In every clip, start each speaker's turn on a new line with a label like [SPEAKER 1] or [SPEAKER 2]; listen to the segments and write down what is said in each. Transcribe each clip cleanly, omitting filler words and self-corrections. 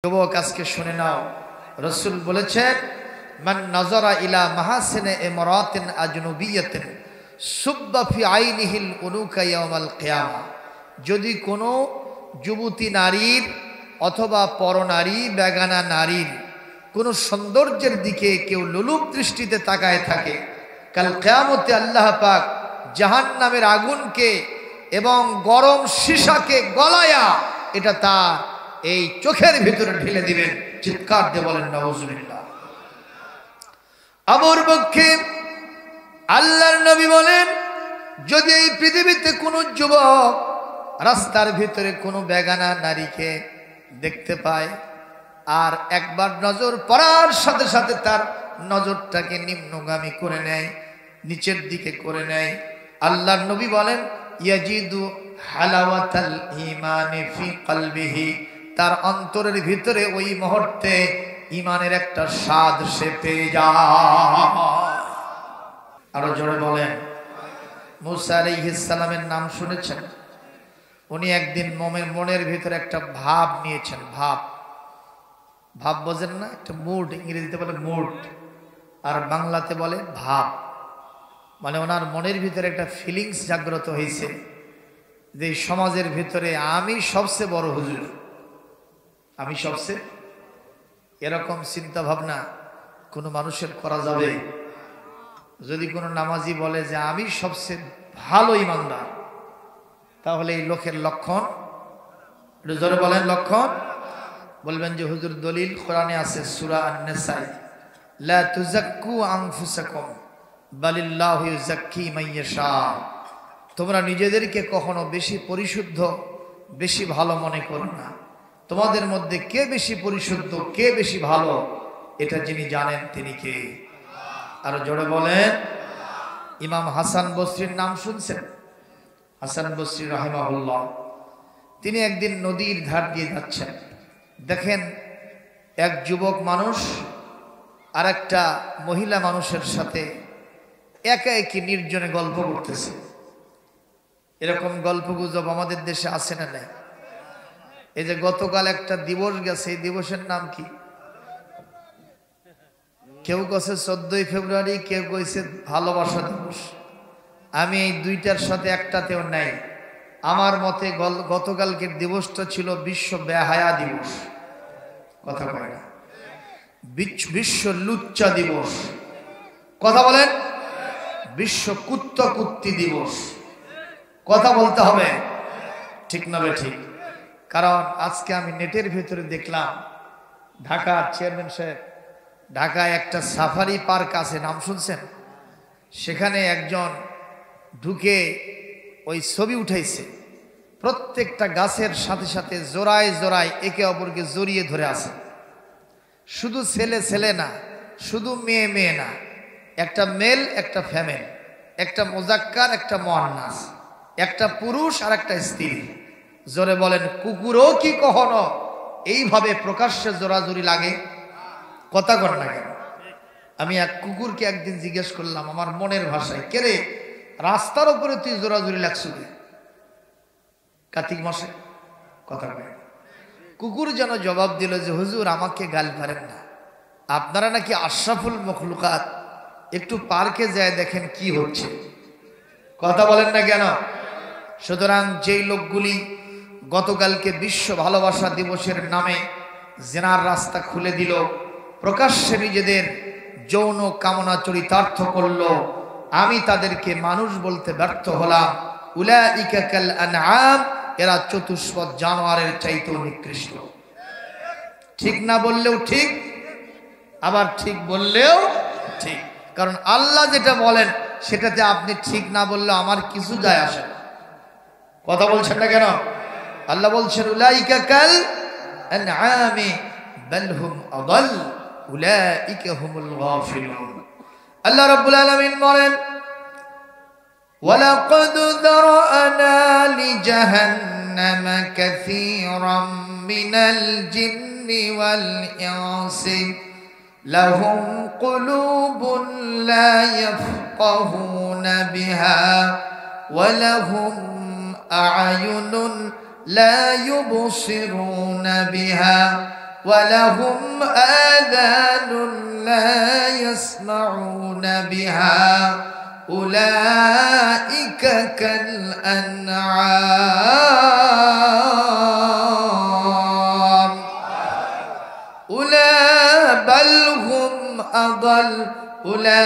[SPEAKER 1] যুবক আজকে শুনে নাও, রাসূল বলেছেন মান নাজারা ইলা মাহাসিনে ইমরাতিন আজনবিয়াতিন সুব্বা ফি আইনিহিল উনুকা ইয়াউমাল কিয়ামা। যদি কোনো যুবতী নারীর অথবা পরনারী বেগানা নারীর কোনো সৌন্দর্যের দিকে কেউ লোলুপ দৃষ্টিতে তাকায় থাকে, কাল কিয়ামতে আল্লাহ পাক জাহান্নামের আগুনকে এবং গরম সীসাকে গলায়া এটা তার এই চোখের ভিতরে ঢেলে দিবেন। চিৎকার দিয়ে বলেন নাউজুবিল্লাহ। আবুর পক্ষে আল্লাহর নবী বলেন, যদি এই পৃথিবীতে কোনো যুবক রাস্তার ভিতরে কোনো বেগানা নারীকে দেখতে পায় আর একবার নজর পড়ার সাথে সাথে তার নজরটাকে নিম্নগামী করে নেয়, নিচের দিকে করে নেয়, আল্লাহর নবী বলেন ইয়াজিদু হালাওয়াতাল ঈমানি ফি কলবিহি, তার অন্তরের ভিতরে ওই মুহূর্তে ঈমানের একটা স্বাদ সে পেয়ে যায়। আরো জোরে বলেন। মুসা আলাইহিস সালামের নাম শুনেছেন? উনি একদিন মনের ভিতরে একটা ভাব নিয়েছেন। ভাব বোঝেন না? একটা মুড, ইংরেজিতে বলে মুড আর বাংলাতে বলে ভাব। মানে ওনার মনের ভিতরে একটা ফিলিংস জাগ্রত হয়েছে যে সমাজের ভিতরে আমি সবচেয়ে বড় হুজুর, আমি সবচেয়ে। এরকম চিন্তা ভাবনা কোনো মানুষের করা যাবে? যদি কোনো নামাজি বলে যে আমি সবচেয়ে ভালো ইমানদার, তাহলে এই লোকের লক্ষণ, জোরে বলেন লক্ষণ। বলবেন যে হুজুর দলিল কোরআনে আছে, সূরা আন-নিসা, লা তুযাক্কু আনফুসাকুম বালিল্লাহু ইউযাক্কি মান ইয়াশা। তোমরা নিজেদেরকে কখনো বেশি পরিশুদ্ধ, বেশি ভালো মনে করো না। তোমাদের মধ্যে কে বেশি পরিশুদ্ধ, কে বেশি ভালো, এটা যিনি জানেন তিনি কে? আরো জোরে বলেন। ইমাম হাসান বসরির নাম শুনছেন? হাসান বসরি রাহিমাহুল্লাহ, তিনি একদিন নদীর ধার দিয়ে যাচ্ছেন, দেখেন এক যুবক মানুষ আর একটা মহিলা মানুষের সাথে একা একই নির্জনে গল্প করতেছে। এরকম গল্প গুজব আমাদের দেশে আছে না নাই? এই যে গতকাল একটা দিবস গেছে, এই দিবসের নাম কি? কেউ কইছে 14ই ফেব্রুয়ারি, কেউ কইছে ভালোবাসা দিবস। আমি এই দুইটার সাথে একটাতেও নাই। আমার মতে গতকালকের দিবসটা ছিল বিশ্ব বেহায়া দিবস। কথা বলে না? বিশ্ব লুচ্চা দিবস। কথা বলেন। বিশ্ব কুত্তি দিবস। কথা বলতে হবে, ঠিক না বে ঠিক? কারণ আজকে আমি নেটের ভিতরে দেখলাম, ঢাকার চেয়ারম্যান সাহেব, ঢাকায় একটা সাফারি পার্ক আছে, নাম শুনছেন? সেখানে একজন ঢুকে ওই ছবি উঠাইছে, প্রত্যেকটা গাছের সাথে সাথে জোড়ায় জোড়ায় একে অপরকে জড়িয়ে ধরে আছে। শুধু ছেলে ছেলে না, শুধু মেয়ে মেয়ে না, একটা মেল একটা ফ্যামেল, একটা মুজাক্কার একটা মুআন্নাস, একটা পুরুষ আর একটা স্ত্রী। জোরে বলেন, কুকুরও কি কখনো এইভাবে প্রকাশ্যে জোরাজুরি লাগে? কথা কর না কেন? আমি এক কুকুরকে একদিন জিজ্ঞেস করলাম আমার মনের ভাষায়, কে রে রাস্তার উপরে তুই জোরাজুরি লাগছো কার্তিক মাসে? কথা কয়। কুকুর যেন জবাব দিল যে হুজুর আমাকে গাল পারেন না, আপনারা নাকি আশরাফুল মখলুকাত, একটু পার্কে যায় দেখেন কি হচ্ছে। কথা বলেন না কেন? সুতরাং যেই লোকগুলি গতকালকে বিশ্ব ভালোবাসা দিবসের নামে জেনার রাস্তা খুলে দিল, প্রকাশ্যে নিজেদের যৌন কামনা চরিতার্থ করল, আমি তাদেরকে মানুষ বলতে ব্যর্থ হলাম। উলাইকা কাল আনআম, এরা চতুষ্পদ জানোয়ারের চাইতেও নিকৃষ্ট। ঠিক না বললেও ঠিক, আবার ঠিক বললেও ঠিক। কারণ আল্লাহ যেটা বলেন সেটাতে আপনি ঠিক না বললেও আমার কিছু যায় আসে না। কথা বলছেন না কেন? আল্লাহ বলছেন উলাইকা কাল আনআমি বাল হুম আদাল উলাইকা হুমুল গাফিলুন। আল্লাহ রাব্বুল আলামিন বলেন ওয়ালাকাদ যারানা লিজাহান্নামা কাসীরাম মিনাল জিন্নি ওয়াল ইনসি লাহুম কুলুবুন লা ইয়াফকাহুনা বিহা ওয়া লাহুম আ'য়ুনুন لا يبصرون بها ওয়ালাহুম আযানুন লা ইয়াসমাউনা বিহা উলাইকা কাল আনআম বাল হুম আদাল উলাইকা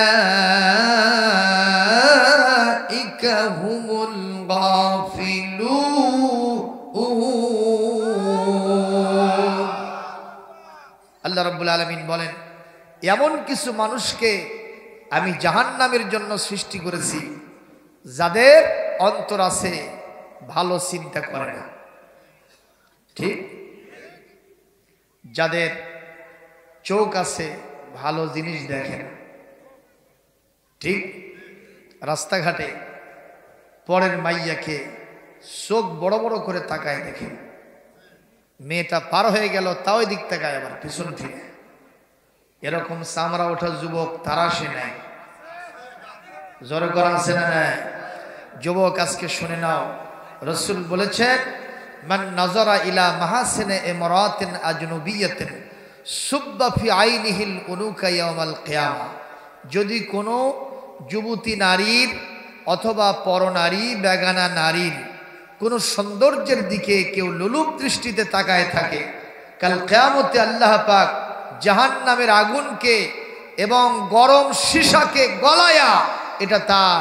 [SPEAKER 1] হুমুল গাফিলুন। আল্লাহ রাব্বুল আলামিন বলেন, এমন কিছু মানুষকে আমি জাহান্নামের জন্য সৃষ্টি করেছি যাদের অন্তর আছে, ভালো চিন্তা করে না। ঠিক, যাদের চোখ আছে, ভালো জিনিস দেখে না। ঠিক, রাস্তাঘাটে পরের মাইয়াকে চোখ বড় বড় করে তাকায় দেখে, মেয়েটা পার হয়ে গেল তাও দিক তাকায় আবার পিছন থেকে। এরকম চামড়া ওঠা যুবক তারা সে নেয়, জোরে করা আছে না নাই? যুবক আজকে শুনে নাও, রাসূল বলেছেন, মান নাজারা ইলা মাহাসিনে ইমরাতিন আজনবিয়াতিন সুব্বা ফি আইনিহিল উনুকা ইয়াউমাল কিয়ামা। যদি কোনো যুবতী নারীর অথবা পরনারী বেগানা নারীর কোনো সৌন্দর্যের দিকে কেউ লোলুপ দৃষ্টিতে তাকায় থাকে, কাল কিয়ামতে আল্লাহ পাক জাহান্নামের আগুনকে এবং গরম সীসাকে গলায়া এটা তার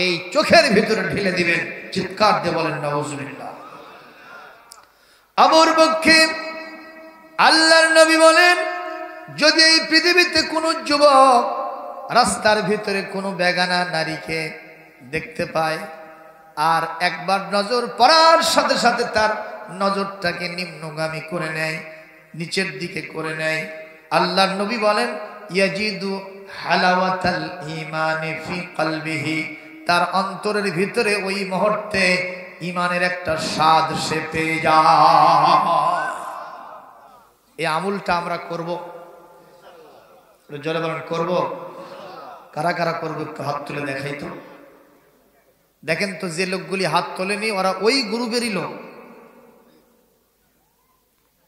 [SPEAKER 1] এই চোখের ভিতরে ঢেলে দিবেন। চিৎকার দিয়ে বলেন নাউজুবিল্লাহ। আবুর পক্ষে আল্লাহর নবী বলেন, যদি এই পৃথিবীতে কোনো যুবক রাস্তার ভিতরে কোনো বেগানা নারীকে দেখতে পায় আর একবার নজর পড়ার সাথে সাথে তার নজরটাকে নিম্নগামী করে নেয়, নিচের দিকে করে নেয়, আল্লাহর নবী বলেন, ইয়াজিদু হালাওয়াতাল ঈমানি ফি কলবিহি, তার অন্তরের ভিতরে ওই মুহূর্তে ঈমানের একটা স্বাদ সে পেয়ে যায়। এই আমলটা আমরা করব, জোরে বলেন করব। কারা কারা করবো একটু হাত তুলে দেখাই তো। দেখেন তো, যে লোকগুলি হাত তোলেনি ওরা ওই গ্রুপেরই লোক।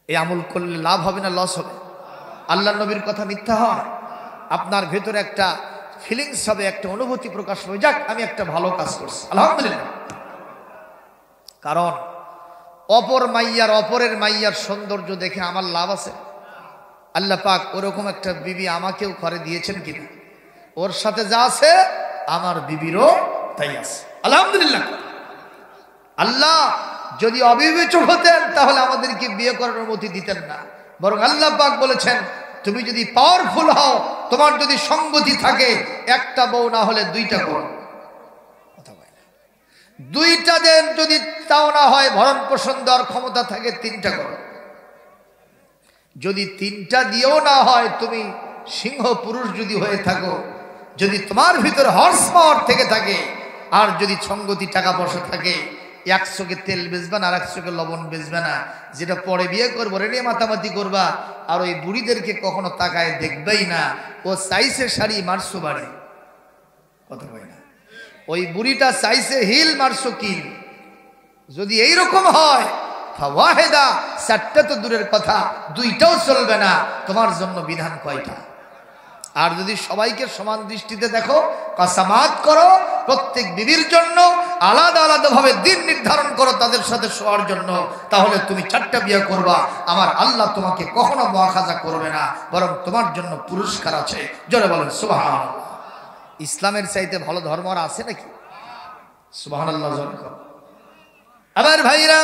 [SPEAKER 1] এই আমল করলে লাভ হবে না লস হবে? আল্লাহ নবীর কথা মিথ্যা হয়? আপনার ভেতরে একটা ফিলিংস হবে, একটা অনুভূতি প্রকাশ হবে, যাক আমি একটা ভালো কাজ করছি আলহামদুলিল্লাহ। কারণ অপরের মাইয়ার সৌন্দর্য দেখে আমার লাভ আছে? আল্লাহ পাক ওরকম একটা বিবি আমাকেও ঘরে দিয়েছেন কিনা? ওর সাথে যা আছে আমার বিবিরও তাই আছে আলহামদুলিল্লাহ। আল্লাহ যদি অবিবেচক হতেন তাহলে আমাদেরকে বিয়ে করার অনুমতি দিতেন না, বরং আল্লাহ পাক বলেছেন, তুমি যদি পাওয়ারফুল হও, তোমার যদি সঙ্গতি থাকে, একটা বউ না হলে দুইটা করো। দুইটা দেন, যদি তাও না হয় ভরণ পোষণ দেওয়ার ক্ষমতা থাকে তিনটা করো। যদি তিনটা দিয়েও না হয়, তুমি সিংহ পুরুষ যদি হয়ে থাকো, যদি তোমার ভিতরে হর্স পাওয়ার থেকে থাকে, আর যদি সঙ্গতি টাকা পয়সা থাকে, 100 তেল বেচবে না আর 100 লবণ বেচবে না, যেটা পরে বিয়ে করবো রে নিয়ে মাতামাতি করবা, আর ওই বুড়িদেরকে কখনো তাকায় দেখবেই না। ও চাইছে শাড়ি মারছো বাড়ি, কথা হয় না, ওই বুড়িটা চাইছে হিল মারছো কিল। যদি এইরকম হয়, ফাওয়াহেদা, চারটা তো দূরের কথা, দুইটাও চলবে না। তোমার জন্য বিধান কয়টা? আর যদি সবাইকে সমান দৃষ্টিতে দেখো, কাসামাত করো, প্রত্যেক বিবির জন্য আলাদা আলাদা ভাবে দিন নির্ধারণ করো তাদের সাথে শোয়ার জন্য, তাহলে তুমি 4টা বিয়ে করবা, আমার আল্লাহ তোমাকে কখনো মুআখাযা করবে না, বরং তোমার জন্য পুরস্কার আছে। জোরে বলেন সুবহানাল্লাহ। ইসলামের চাইতে ভালো ধর্ম আর আছে নাকি? সুবহানাল্লাহ। আমার ভাইরা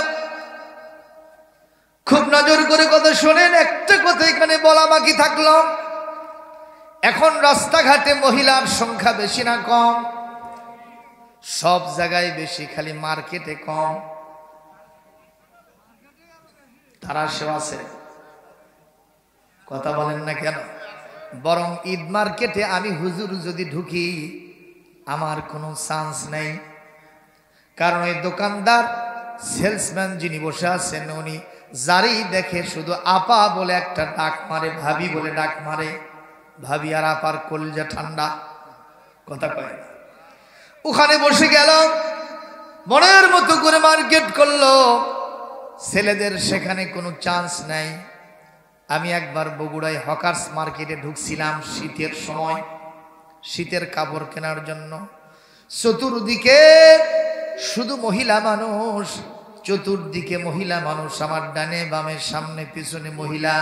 [SPEAKER 1] খুব নজর করে কথা শোনেন, একটা কথা এখানে বলা বাকি থাকলো। এখন রাস্তাঘাটে মহিলার সংখ্যা বেশি না কম? সব জায়গায় বেশি, খালি মার্কেটে কম। তারা সে আছে, কথা বলেন না কেন? বরং ঈদ মার্কেটে আমি হুজুর যদি ঢুকি, আমার কোনো চান্স নেই। কারণ ওই দোকানদার সেলসম্যান যিনি বসে আছেন, উনি যারই দেখে শুধু আপা বলে একটা ডাক মারে, ভাবি বলে ডাক মারে। ভাবি আর আপার কলিজা ঠান্ডা, কথা কয় না। ওখানে বসে গেল, মনের মতো করে মার্কেট করলো। ছেলেদের সেখানে কোনো চান্স নাই, আমি একবার বগুড়ায় হকার্স মার্কেটে ঢুকছিলাম শীতের সময়, শীতের কাপড় কেনার জন্য। চতুর্দিকে শুধু মহিলা মানুষ, চতুর্দিকে মহিলা মানুষ, আমার ডানে বামে সামনে পিছনে মহিলা,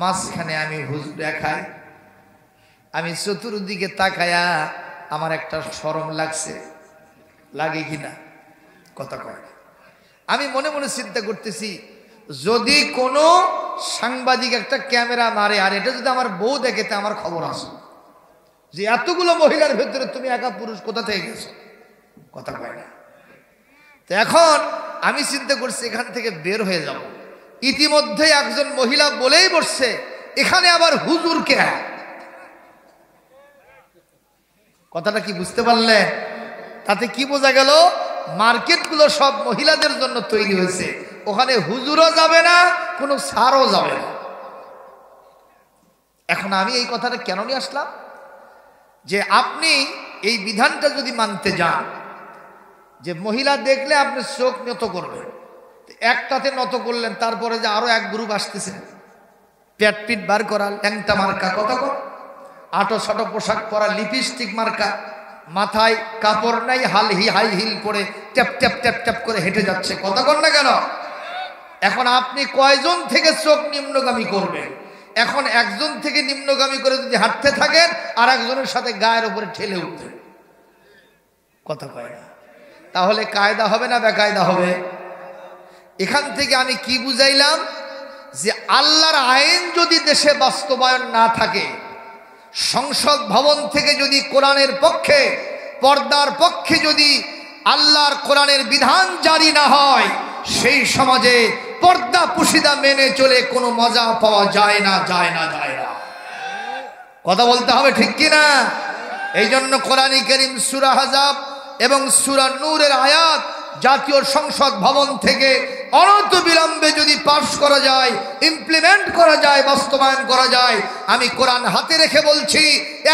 [SPEAKER 1] মাঝখানে আমি হুজুর দেখাই। আমি চতুর্দিকে তাকায়া আমার একটা শরম লাগছে, লাগে কিনা কথা কয়। আমি মনে মনে চিন্তা করতেছি, যদি কোনো সাংবাদিক একটা ক্যামেরা মারে আর এটা যদি আমার বউ দেখে, তা আমার খবর আসে যে এতগুলো মহিলার ভেতরে তুমি একা পুরুষ কোথা থেকে গেছো, কথা কয় না। তো এখন আমি চিন্তা করছি এখান থেকে বের হয়ে যাব। ইতিমধ্যে একজন মহিলা বলেই বসছে, এখানে আবার হুজুর কে? কথাটা কি বুঝতে পারলেন? তাতে কি বোঝা গেল? মার্কেটগুলো সব মহিলাদের জন্য তৈরি হয়েছে, ওখানে হুজুরও যাবে না, কোনো সারও যাবে না। এখন আমি এই কথাটা কেন নিয়ে আসলাম, যে আপনি এই বিধানটা যদি মানতে যান যে মহিলা দেখলে আপনি চোখ নত করবেন, একটাতে নত করলেন, তারপরে যে আরো এক গ্রুপ আসতেছে পেট পিট বার করা, ল্যাংটা মার্কা, কথা কর, আটো সাটো পোশাক পরা, লিপস্টিক মার্কা, মাথায় কাপড় নাই, হাই হিল পরে ট্যাপ ট্যাপ ট্যাপ ট্যাপ করে হেঁটে যাচ্ছে, কথা কর না কেন? এখন আপনি কয়জন থেকে চোখ নিম্নগামী করবেন? এখন একজন থেকে নিম্নগামী করে যদি হাঁটতে থাকেন, আর একজনের সাথে গায়ের উপরে ঠেলে উঠতে, কথা কয় না। তাহলে কায়দা হবে না বেকায়দা হবে? এখান থেকে আমি কি বুঝাইলাম, যে আল্লাহর আইন যদি দেশে বাস্তবায়ন না থাকে, সংসদ ভবন থেকে যদি কোরআনের পক্ষে, পর্দার পক্ষে যদি আল্লাহর কোরআনের বিধান জারি না হয়, সেই সমাজে পর্দা পুশিদা মেনে চলে কোনো মজা পাওয়া যায় না, যায় না, যায় না। কথা বলতে হবে, ঠিক কিনা? এই জন্য কোরআন কারীম সূরা আহজাব এবং সূরা নূরের আয়াত জাতীয় সংসদ ভবন থেকে অনতিবিলম্বে যদি পাস করা যায়, ইমপ্লিমেন্ট করা যায়, বাস্তবায়ন করা যায়, আমি কোরআন হাতে রেখে বলছি,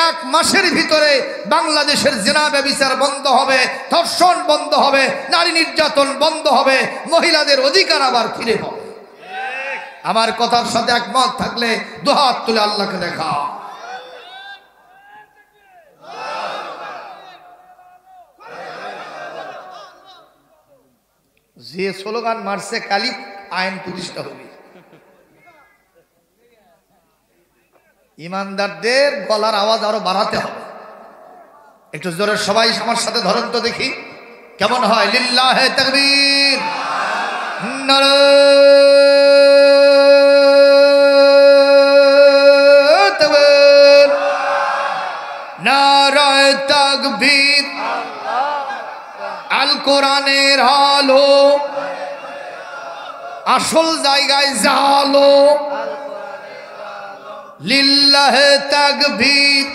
[SPEAKER 1] 1 মাসের ভিতরে বাংলাদেশের জিনা ব্যভিচার বন্ধ হবে, ধর্ষণ বন্ধ হবে, নারী নির্যাতন বন্ধ হবে, মহিলাদের অধিকার আবার ফিরে পাবে। আমার কথার সাথে একমত থাকলে দুহাত তুলে আল্লাহকে দেখা। যে স্লোগান মারছে, কালি আইন প্রতিষ্ঠা হবে। ইমানদারদের গলার আওয়াজ আরো বাড়াতে হবে। একটু জোরে সবাই আমার সাথে ধরেন তো দেখি কেমন হয়। লিল্লাহে তাকবীর, নারায়ে তাকবীর, নারায়ে তাকবীর। আল কোরআনের আলো আসল জায়গায় জালো, লিল্লাহে তাকবীর।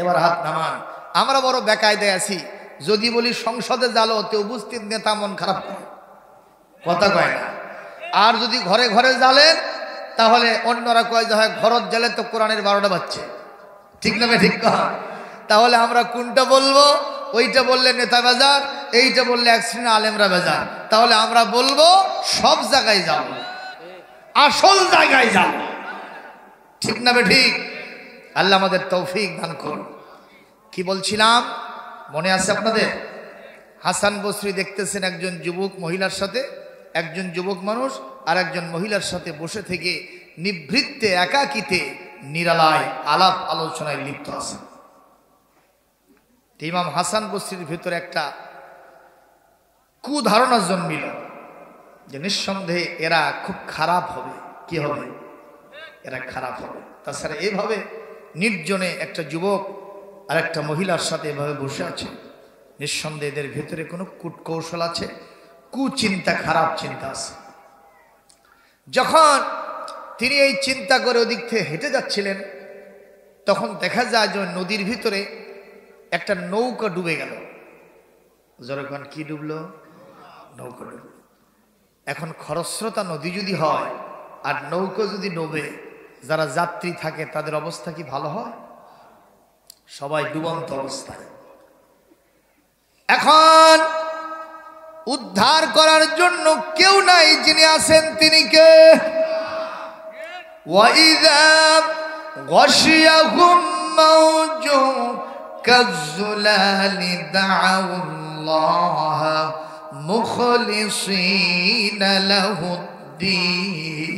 [SPEAKER 1] এবার হাত নামান। আমরা বড় বেকায়দায় আছি, যদি বলি সংসদে জালো, তো উপস্থিত নেতা মন খারাপ করে, কথা কয় না। আর যদি ঘরে ঘরে জ্বালেন, তাহলে অন্যরা কয় যে হয় ঘরত জ্বালে তো কোরআনের 12টা বাজছে, ঠিক না? ঠিক কয়। তাহলে আমরা কোনটা বলবো? ওইটা বললে নেতা বেজার, এইটা বললে এক শ্রেণীর আলেমরা বেজার। তাহলে আমরা বলবো সব জায়গায় যাব, আসল জায়গায় যাব, ঠিক না? ঠিক। আল্লাহ আমাদের তৌফিক দান করুন। কি বলছিলাম মনে আছে আপনাদের? হাসান বসরি দেখতেছেন একজন যুবক মহিলার সাথে, একজন যুবক মানুষ আর একজন মহিলার সাথে বসে থেকে নিভৃতে একাকিতে নিরালায় আলাপ আলোচনায় লিপ্ত আছে। ইমাম হাসান বসরির ভিতরে একটা কুধারণা জন্মিল যে নিঃসন্দেহে এরা খুব খারাপ হবে। কি হবে? এরা খারাপ হবে। তাছাড়া এভাবে নির্জনে একটা যুবক আর একটা মহিলার সাথে এভাবে বসে আছে, নিঃসন্দেহে এদের ভিতরে কোনো কূটকৌশল আছে, কুচিন্তা, খারাপ চিন্তা আছে। যখন তিনি এই চিন্তা করে ওদিক থেকে হেঁটে যাচ্ছিলেন, তখন দেখা যায় যে নদীর ভিতরে একটা নৌকা ডুবে গেল। যখন কি ডুবলো? নৌকা ডুবলো। এখন খরস্রোতা নদী যদি হয় আর নৌকা যদি ডুবে, যারা যাত্রী থাকে তাদের অবস্থা কি ভালো হয়? সবাই ডুবন্ত অবস্থায়। এখন উদ্ধার করার জন্য কেউ নাই, যিনি আছেন তিনি কে? وإذا غشيهم موج كالظلال دعوا الله مخلصين له الدين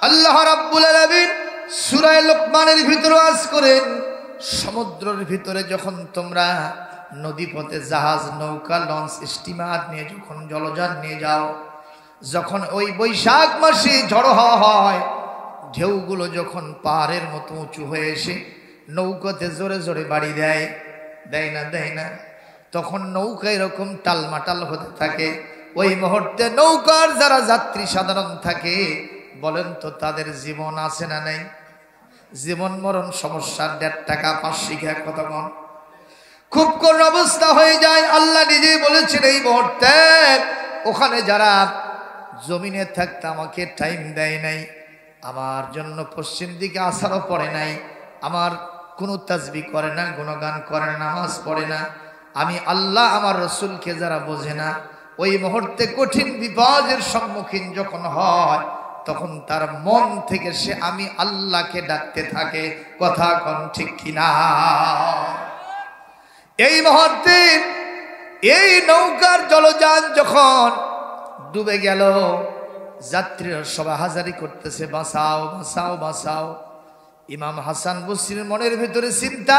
[SPEAKER 1] আল্লাহ রাব্বুল আলামিন সূরা লোকমানের ভিতরে ওয়াজ করেন সমুদ্রের ভিতরে যখন তোমরা নদীপথে জাহাজ নৌকা লঞ্চ স্টিমার নিয়ে যখন জলযান নিয়ে যাও যখন ওই বৈশাখ মাসে ঝড় হাওয়া হয় ঢেউগুলো যখন পাহাড়ের মতো উঁচু হয়ে এসে নৌকাতে জোরে জোরে বাড়ি দেয় না তখন নৌকা এরকম টালমাটাল হতে থাকে ওই মুহূর্তে নৌকার যারা যাত্রী সাধারণ থাকে বলেন তো তাদের জীবন আছে না নাই জীবন মরণ সমস্যার 1.5 টাকা 5 টাকা কতক্ষণ খুব কোন অবস্থা হয়ে যায় আল্লাহ নিজেই বলেছেন এই মুহূর্তে ওখানে যারা জমিনে থাকতে আমাকে টাইম দেয় নাই আমার জন্য পশ্চিম দিকে আসারও পড়ে নাই আমার কোনো তাসবিহ করে না গুণগান করে না নামাজ পড়ে না আমি আল্লাহ আমার রাসূলকে যারা বোঝে না ওই মুহূর্তে কঠিন বিপদের সম্মুখীন যখন হয় তখন তার মন থেকে সে আমি আল্লাহকে ডাকতে থাকে কথা কোন ঠিক কিনা এই মুহূর্তে এই নৌকার জলযান যখন ডুবে গেল যাত্রীরা সবাই হাজারি করতেছে বাঁচাও বাঁচাও বাঁচাও ইমাম হাসান বসরির মনের ভিতরে চিন্তা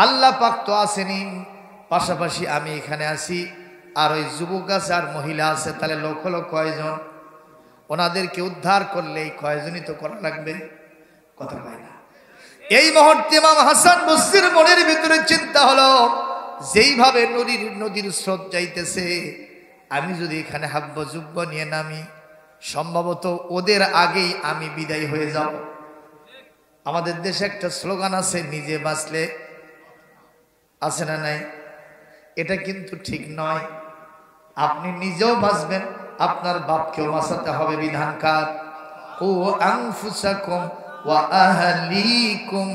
[SPEAKER 1] আল্লাহ পাক তো আসেনি পাশাপাশি আমি এখানে আছি আর ওই যুবক আছে আর মহিলা আছে তাহলে লোক হলো কয়জন ওনাদেরকে উদ্ধার করলে কয়জনই তো করা লাগবে কথা হয় না এই মুহূর্তে ইমাম হাসান বসরির মনের ভিতরে চিন্তা হলো যেইভাবে নদীর স্রোত যাইতেছে আমি যদি এখানে হাব্ব জুব্ব নিয়ে নামি সম্ভবত ওদের আগেই আমি বিদায় হয়ে যাব আমাদের দেশে একটা স্লোগান আছে নিজে বাঁচলে আছে না নাই এটা কিন্তু ঠিক নয় আপনি নিজেও বাঁচবেন আপনার বাপকেও বাঁচাতে হবে বিধানকার ও আনফুসাকুম ওয়া আহলিকুম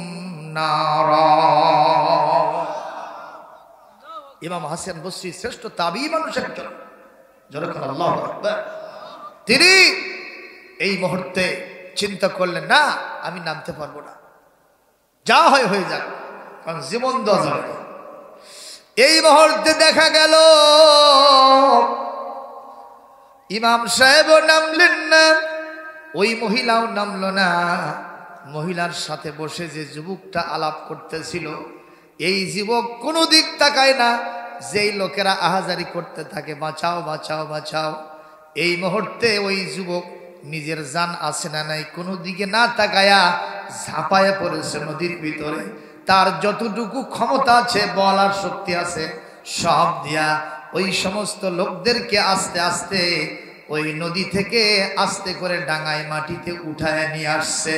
[SPEAKER 1] নারা ইমাম হাসান বসরি শ্রেষ্ঠ তাবী মানুষ একজন যখন আল্লাহু আকবার তিনি এই মুহূর্তে চিন্তা করলেন না আমি নামতে পারবো না যা হয় হয়ে যাক কারণ জীবন দেওয়া যাবে না এই মুহূর্তে দেখা গেল ইমাম সাহেবও নামলেন না ওই মহিলাও নামলো না মহিলার সাথে বসে যে যুবকটা আলাপ করতেছিল এই যুবক কোনো দিক তাকায় না যেই লোকেরা আহাজারি করতে থাকে বাঁচাও বাঁচাও বাঁচাও এই মুহূর্তে ওই যুবক নিজের জান আছে না নাই কোনো দিকে না তাকায়া ঝাঁপায়া পড়েছে নদীর ভিতরে তার যতটুকু ক্ষমতা আছে বলার শক্তি আছে সব দিয়া ওই সমস্ত লোকদেরকে আস্তে আস্তে ওই নদী থেকে আস্তে করে ডাঙায় মাটিতে উঠায় নিয়ে আসছে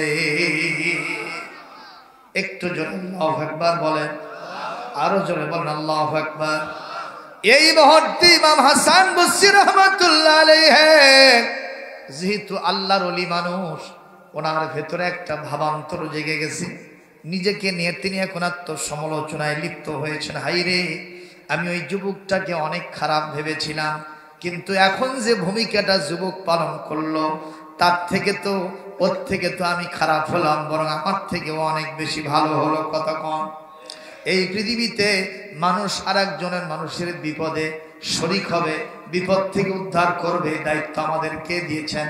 [SPEAKER 1] একটু জোরে আল্লাহু আকবার বলেন আরো জোরে বলেন আল্লাহু আকবার এই মুহূর্তে ইমাম হাসান বসরি রাহমাতুল্লাহ আলাইহি যেহেতু আল্লাহর ওলি মানুষ ওনার ভেতরে একটা ভাবান্তর জেগে গেছে নিজেকে নিয়ে তিনি এখন আত্মসমালোচনায় লিপ্ত হয়েছেন হাইরে আমি ওই যুবকটাকে অনেক খারাপ ভেবেছিলাম কিন্তু এখন যে ভূমিকাটা যুবক পালন করলো তার থেকে তো ওর থেকে তো আমি খারাপ হলাম বরং আমার থেকেও অনেক বেশি ভালো হলো কথা কম এই পৃথিবীতে মানুষ আরেকজনের মানুষের বিপদে শরীক হবে বিপদ থেকে উদ্ধার করবে দায়িত্ব আমাদেরকে দিয়েছেন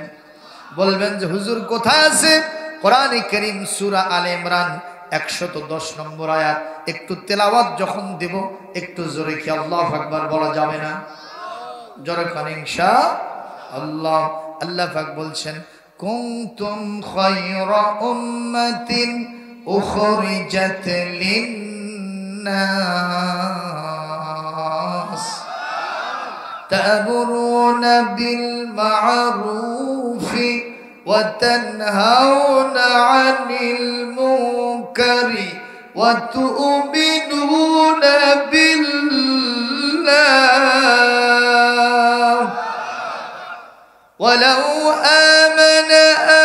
[SPEAKER 1] বলবেন যে হুজুর কোথায় আছে কোরআনে কারীম সূরা আলে ইমরান 110 নম্বর আয়াত একটু তেলাওয়াত যখন দেব একটু জোরে কি আল্লাহু আকবার বলা যাবে না জোরে কোন ইনশাআল্লাহ আল্লাহ পাক বলছেন কুনতুম খায়রা উম্মাতিন উখরিজাত লিন-নাস তা'মুরুনা বিল মা'রুফি ওয়া তানহাউনা 'আনিল মুনকারি ওয়া তু'মিনুনা বিল্লাহ ولو آمن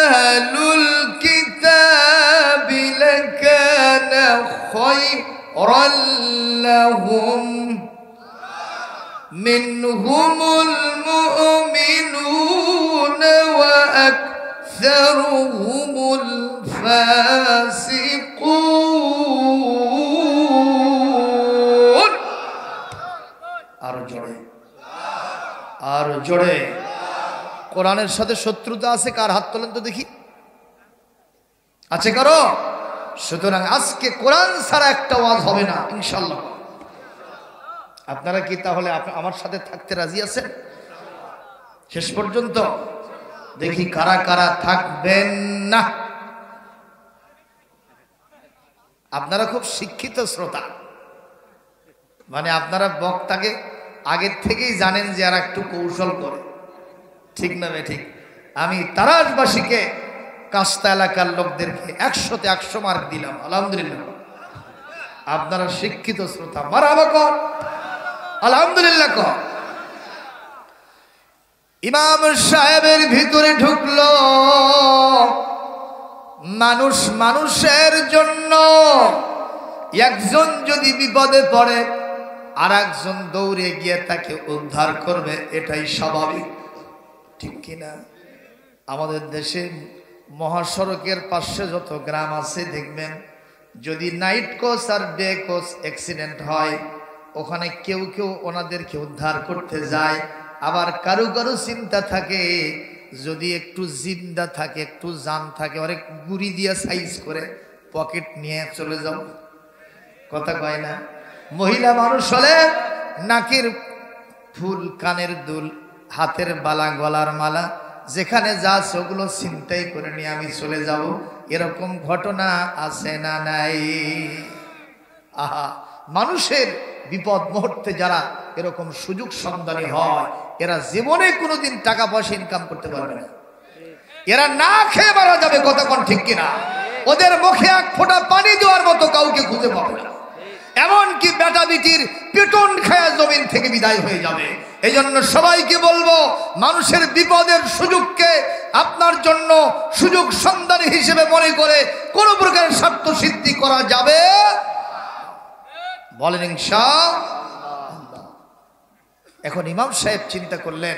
[SPEAKER 1] أهل الكتاب لكان خيرا لهم منهم المؤمنون وأكثرهم أكثرهم الفاسقون আর জোরে কোরআনের সাথে শত্রুতা আছে কার? হাত তোলেন তো দেখি। আছে কারো? সুতরাং আজকে কোরআন ছাড়া একটা ওয়াজ হবে না ইনশাআল্লাহ। আপনারা কি তাহলে আমার সাথে থাকতে রাজি আছেন শেষ পর্যন্ত? দেখি কারা কারা থাকবেন না। আপনারা খুব শিক্ষিত শ্রোতা, মানে আপনারা বক্তাকে আগের থেকেই জানেন যে আর একটু কৌশল করে, ঠিক না ভাই? ঠিক। আমি তারাশবাসীকে কাস্তা এলাকার লোকদেরকে 100-তে 100 মার্ক দিলাম, আলহামদুলিল্লাহ। আপনারা শিক্ষিত শ্রোতা, মারহাবা কর, আলহামদুলিল্লাহ কর। ইমাম সাহেবের ভিতরে ঢুকলো। মানুষ মানুষের জন্য, একজন যদি বিপদে পড়ে আর একজন দৌড়ে গিয়ে তাকে উদ্ধার করবে, এটাই স্বাভাবিক, ঠিক কিনা? আমাদের দেশে মহাসড়কের পাশে যত গ্রাম আছে দেখবেন, যদি নাইট কোচ আর ডে কোচ অ্যাক্সিডেন্ট হয়, ওখানে কেউ কেউ ওনাদেরকে উদ্ধার করতে যায়। আবার কারো কারো চিন্তা থাকে যদি একটু জিন্দা থাকে, একটু জান থাকে, অনেক গুড়ি দিয়ে সাইজ করে পকেট নিয়ে চলে যাও, কথা কয় না? মহিলা মানুষ হলে নাকের ফুল, কানের দুল, হাতের বালা, গলার মালা, যেখানে যা ওগুলো ছিনতাই করে নিয়ে আমি চলে যাব, এরকম ঘটনা আছে না নাই? আহা, মানুষের বিপদ মুহূর্তে যারা এরকম সুযোগ সন্ধানী হয়, এরা জীবনে কোনোদিন টাকা পয়সা ইনকাম করতে পারবে না। এরা না খেয়ে মারা যাবে, কতক্ষণ ঠিক কিনা? ওদের মুখে এক ফোঁটা পানি দেওয়ার মতো কাউকে খুঁজে পাবে না। এমনকি বেটা বিটির পেটন খায়া জমিন থেকে বিদায় হয়ে যাবে। এই জন্য সবাইকে বলবো, মানুষের বিপদের সুযোগকে আপনার জন্য সুযোগ সন্ধানী হিসেবে মনে করে কোন প্রকার স্বার্থ সিদ্ধি করা যাবে, বলেন ইনশাআল্লাহ। এখন ইমাম সাহেব চিন্তা করলেন,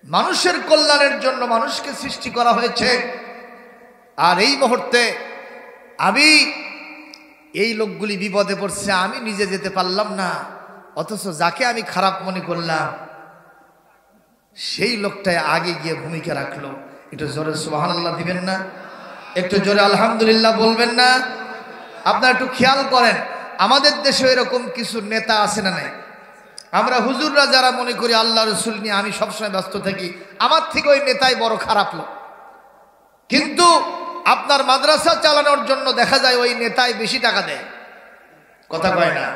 [SPEAKER 1] মানুষের কল্যাণের জন্য মানুষকে সৃষ্টি করা হয়েছে, আর এই মুহূর্তে আমি এই লোকগুলি বিপদে পড়ছে, আমি নিজে যেতে পারলাম না, অথচ যাকে আমি খারাপ মনে করলাম সেই লোকটাই আগে গিয়ে ভূমিকা রাখলো। একটু জোরে সুবহানাল্লাহ দিবেন না? একটু জোরে আলহামদুলিল্লাহ বলবেন না? আপনারা একটু খেয়াল করেন, আমাদের দেশে এরকম কিছু নেতা আছে না নাই? আমরা হুজুররা যারা মনে করি আল্লাহ রসুল নিয়ে আমি সবসময় ব্যস্ত থাকি, আমার থেকে ওই নেতাই বড় খারাপ লোক। কিন্তু আপনার মাদ্রাসা চালানোর জন্য দেখা যায় ওই নেতাই বেশি টাকা দেয়, কথা কয় না?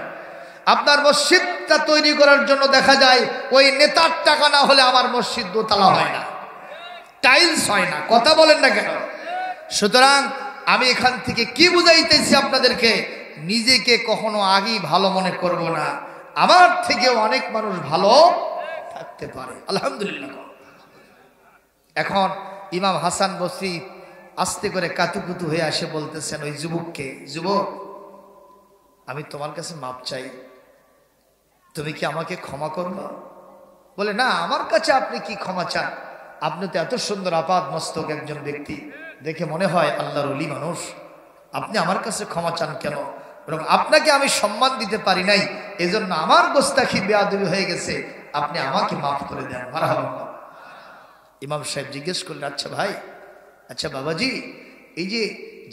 [SPEAKER 1] আপনার মসজিদটা তৈরি করার জন্য দেখা যায় ওই নেতার টাকা না হলে আমার মসজিদ দোতলা হয় না, টাইলস হয় না, কথা বলেন না কেন? সুতরাং আমি এখান থেকে কি বুঝাইতেছি আপনাদেরকে, নিজেকে কখনো আগেই ভালো মনে করব না, আমার থেকেও অনেক মানুষ ভালো থাকতে পারে, আলহামদুলিল্লাহ। এখন ইমাম হাসান বসরি আস্তে করে কাতুকুতু হয়ে আসে বলতেছেন ওই যুবককে, যুবক, আমি তোমার কাছে মাপ চাই, তুমি কি আমাকে ক্ষমা করবা? বলে, না, আমার কাছে আপনি কি ক্ষমা চান? আপনি তো এত সুন্দর আপাদ মস্তক একজন ব্যক্তি, দেখে মনে হয় আল্লাহর ওলি মানুষ, আপনি আমার কাছে ক্ষমা চান কেন? বরং আপনাকে আমি সম্মান দিতে পারি নাই, এজন্য আমার গোস্তাখি বেয়াদবি হয়ে গেছে, আপনি আমাকে মাফ করে দেন। মারহাবা। ইমাম সাহেব জিজ্ঞেস করলেন, আচ্ছা ভাই, আচ্ছা বাবাজি, এই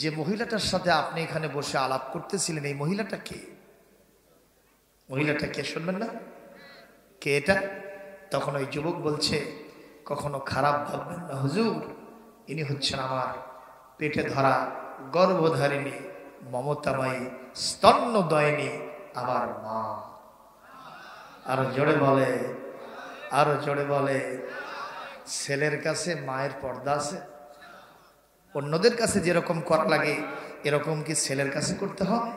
[SPEAKER 1] যে মহিলাটার সাথে আপনি এখানে বসে আলাপ করতেছিলেন, এই মহিলাটা কে? মহিলাটা কে শুনবেন না? কে এটা? তখন ওই যুবক বলছে, কখনো খারাপ ভাববেন না হুজুর, ইনি হচ্ছেন আমার পেটে ধরা গর্ভধারিণী মমতাময়ী স্তন্যদয়িনী আমার মা। আরো জোরে বলে, আরো জোরে বলে। ছেলের কাছে মায়ের পর্দা আছে? অন্যদের কাছে যেরকম করা লাগে এরকম কি ছেলের কাছে করতে হয়?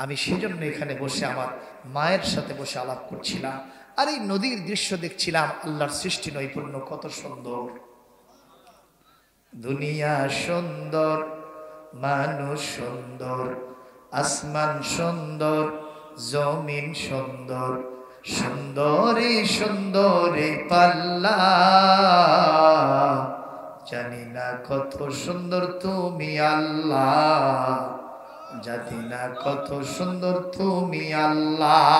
[SPEAKER 1] আমি সেজন্য এখানে বসে আমার মায়ের সাথে বসে আলাপ করছিলাম, আর এই নদীর দৃশ্য দেখছিলাম। আল্লাহর সৃষ্টি নৈপুণ্য কত সুন্দর, দুনিয়া সুন্দর, মানুষ সুন্দর, আসমান সুন্দর, জমিন সুন্দর, সুন্দরী সুন্দরী পাল্লা, জানি না কত সুন্দর তুমি আল্লাহ, জানি না কত সুন্দর তুমি আল্লাহ।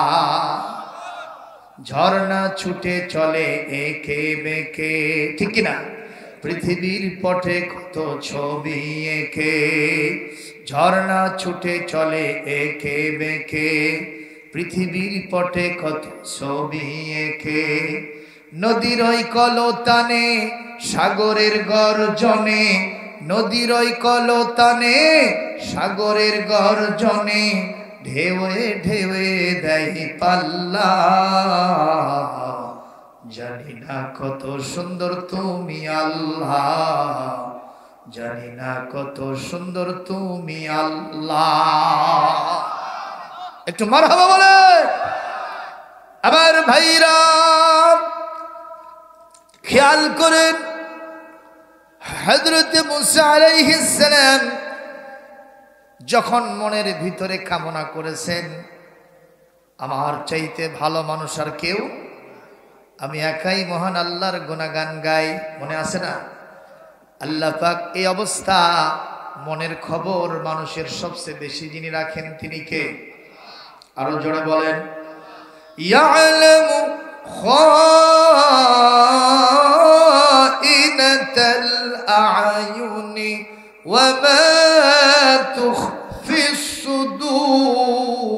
[SPEAKER 1] ঝর্ণা ছুটে চলে একে বেঁকে, ঠিক না? পৃথিবীর পটে কত ছবি এঁকে, ঝর্ণা ছুটে চলে একে বেঁকে, পৃথিবীর পটে কত ছবি এঁকে। নদীর ওই কলতানে সাগরের গর্জনে, নদীর ওই কলতানে সাগরের গর্জনে, ঢেউয়ে ঢেউয়ে দেয় পাল্লা। জানি না কত সুন্দর তুমি আল্লাহ, জানি না কত সুন্দর তুমি আল্লাহ। একটু মারহাবা বলে। আবার ভাইরা খেয়াল করেন, হযরত মুসা আলাইহিস সালাম যখন মনের ভিতরে কামনা করেছেন, আমার চাইতে ভালো মানুষ আর কেউ, আমি একাই মহান আল্লাহর গুণগান গাই, মনে আছে না? আল্লাহ পাক এই অবস্থা, মনের খবর মানুষের সবচেয়ে বেশি যিনি রাখেন তিনি কে? আরো জোরে বলেন। ইয়ালামু খাইনাতাল আয়ুনি ওয়া মা তুখফিস সুদূর।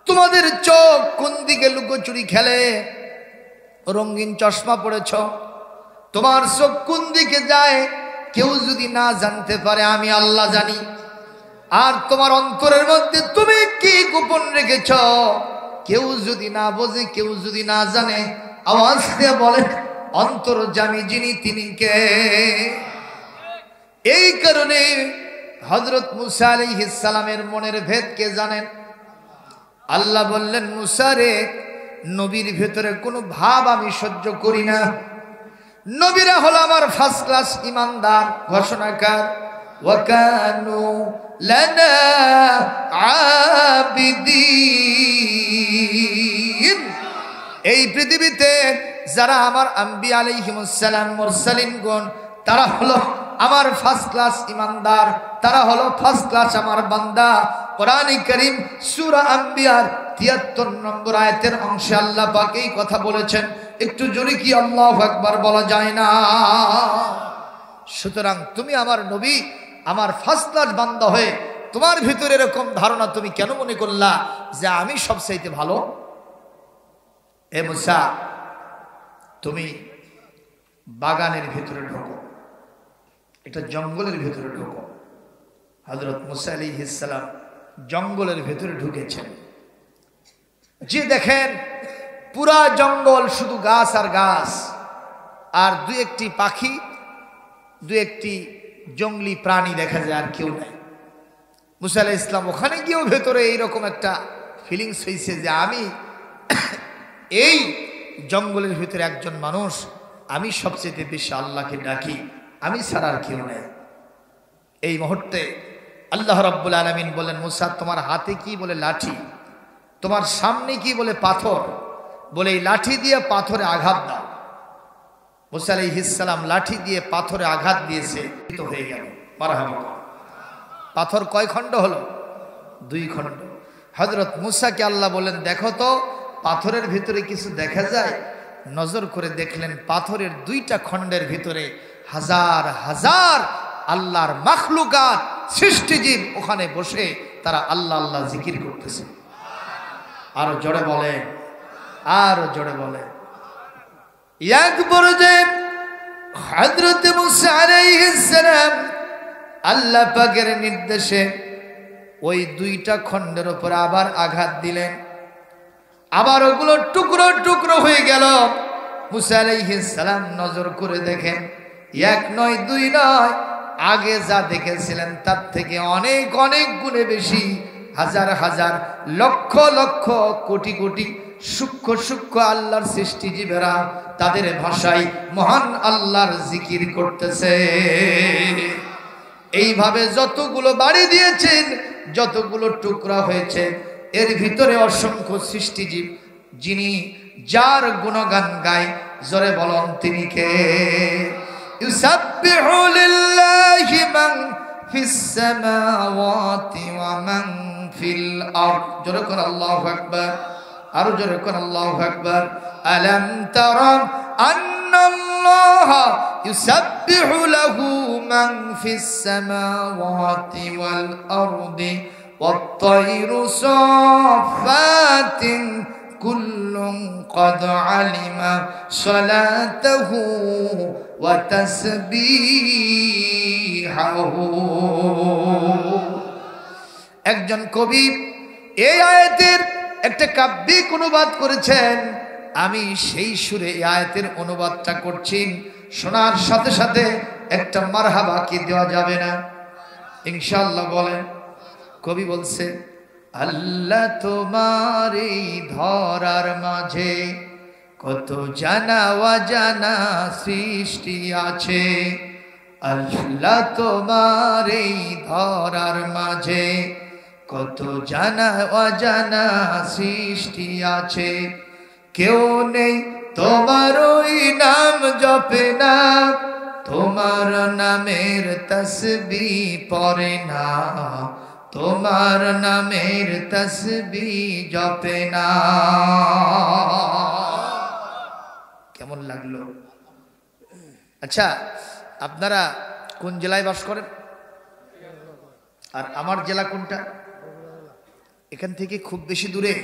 [SPEAKER 1] তোমাদের চোখ কোন দিকে লুকোচুরি খেলে, রঙিন চশমা পড়েছ, তোমার চোখ কোন দিকে যায় কেউ যদি না জানতে পারে আমি আল্লাহ জানি। আর তোমার অন্তরের মধ্যে তুমি কি গোপন রেখেছ কেউ যদি না বোঝে, কেউ যদি না জানে, আওয়াজ দিয়ে বলে অন্তর্যামী যিনি তিনি কে? এই কারণে হযরত মুসা আলাইহিস সালামের মনের ভেদ কে জানেন? আল্লাহ বললেন, মুসা রে, নবীর ভেতরে কোনো ভাব আমি সহ্য করি না। নবীরা হলো আমার ফার্স্ট ক্লাস ইমানদার, ঘোষণাকার। ওয়াকানু লানা আবিদিন। এই পৃথিবীতে যারা আমার আম্বিয়া আলাইহিমুস সালাম মুরসালিনগণ, তারা হলো আমার ফার্স্ট ক্লাস ইমানদার, তারা হলো ফার্স্ট ক্লাস আমার বান্দা। কোরআনে কারীম সূরা আম্বিয়ার ৭৩ নম্বর আয়াতের অংশে আল্লাহ পাক এই কথা বলেছেন। একটু জোরে কি আল্লাহু আকবার বলা যায় না? সুতরাং তুমি আমার নবী, আমার ফার্স্ট ক্লাস বান্দা হয়ে তোমার ভিতরে এরকম ধারণা তুমি কেন মনে করলা যে আমি সবচাইতে ভালো? এ মুসা, তুমি বাগানের ভিতরে ঢোকো, এটা জঙ্গলের ভিতরে ঢোকো। হযরত মুসা আলাইহিস সালাম জঙ্গলের ভিতরে ঢুকেছেন। যে দেখেন পুরা জঙ্গল শুধু গাছ আর গাছ, আর দু একটি পাখি, দু একটি জঙ্গলি প্রাণী দেখা যায়, আর কেউ নাই। মুসা আলাইহিস সালাম ওখানে গিয়েও ভেতরে এইরকম একটা ফিলিংস হয়েছে যে আমি এই জঙ্গলের ভিতরে একজন মানুষ, আমি সবচেয়ে বেশি আল্লাহকে ডাকি, আমি ছাড়া আর কেউ নেই। এই মুহূর্তে আল্লাহ রাব্বুল আলামিন বলেন, মুসা তোমার হাতে কি? বলে লাঠি। তোমার সামনে কি? বলে পাথর। বলে এই লাঠি দিয়ে পাথরে আঘাত দাও। মুসা আলাইহিস সালাম লাঠি দিয়ে পাথরে আঘাত দিয়েছে, তো হয়ে গেল। মারহাবা। পাথর কয় খণ্ড হলো? 2 খণ্ড। হযরত মুসাকে আল্লাহ বলেন, দেখো তো পাথরের ভিতরে কিছু দেখা যায়? নজর করে দেখলেন পাথরের 2টা খণ্ডের ভিতরে হাজার হাজার আল্লাহর মাখলুকাত, সৃষ্টিজীব ওখানে বসে তারা আল্লাহ আল্লাহ জিকির করতেছে। আরো জোরে বলে, আরো জোরে বলে। এক পর্যায়ে হযরত মুসা আলাইহিস সালাম আল্লাহ পাকের নির্দেশে ওই 2টা খণ্ডের উপর আবার আঘাত দিলেন। আবার ওগুলো টুকরো টুকরো হয়ে গেল। মুসা আলাইহিস সালাম নজর করে দেখেন, 1 নয় 2 নয়, আগে যা দেখেছিলেন তার থেকে অনেক অনেক গুণে বেশি, হাজার হাজার লক্ষ লক্ষ কোটি কোটি সূক্ষ্ম সূক্ষ্ম আল্লাহর সৃষ্টিজীবেরা তাদের ভাষায় মহান আল্লাহর জিকির করতেছে। এইভাবে যতগুলো বাড়ি দিয়েছেন, যতগুলো টুকরা হয়েছে, এর ভিতরে অসংখ্য সৃষ্টিজীব যিনি যার গুণগান গায়, জোরে বলুন তিনি কে? ইউসাব্বিহু লিল্লাহি মান ফিস সামাওয়াতি ওয়া মান ফিল আরদ। জোরে করে আল্লাহু আকবার, আরো জোরে করে আল্লাহু আকবার। আলাম তারা আন্নাল্লাহা ইউসাব্বিহু লাহু মান ফিস সামাওয়াতি ওয়াল আরদি والطير صافات كل قد علم صلاته وتسبيحه। একজন কবি এই আয়াতের একটা কাব্যিক অনুবাদ করেছেন। আমি সেই সুরে এই আয়াতের অনুবাদটা করছি, শোনার সাথে সাথে একটা মারহাবা কি দেওয়া যাবে না ইনশাআল্লাহ? বলেন। কবি বলছে, আল্লাহ তোমার এই ধরার মাঝে কত জানা অজানা সৃষ্টি আছে। আল্লাহ তোমার এই ধরার মাঝে কত জানা অজানা সৃষ্টি আছে। কেউ নেই তোমার ওই নাম জপে না, তোমার নামের তসবিহ পড়ে না, তোমার নামের তসবিহ জপে না। কেমন লাগলো? আচ্ছা, আপনারা কোন জেলায় বাস করেন? আর আমার জেলা কোনটা? এখান থেকে খুব বেশি দূরে,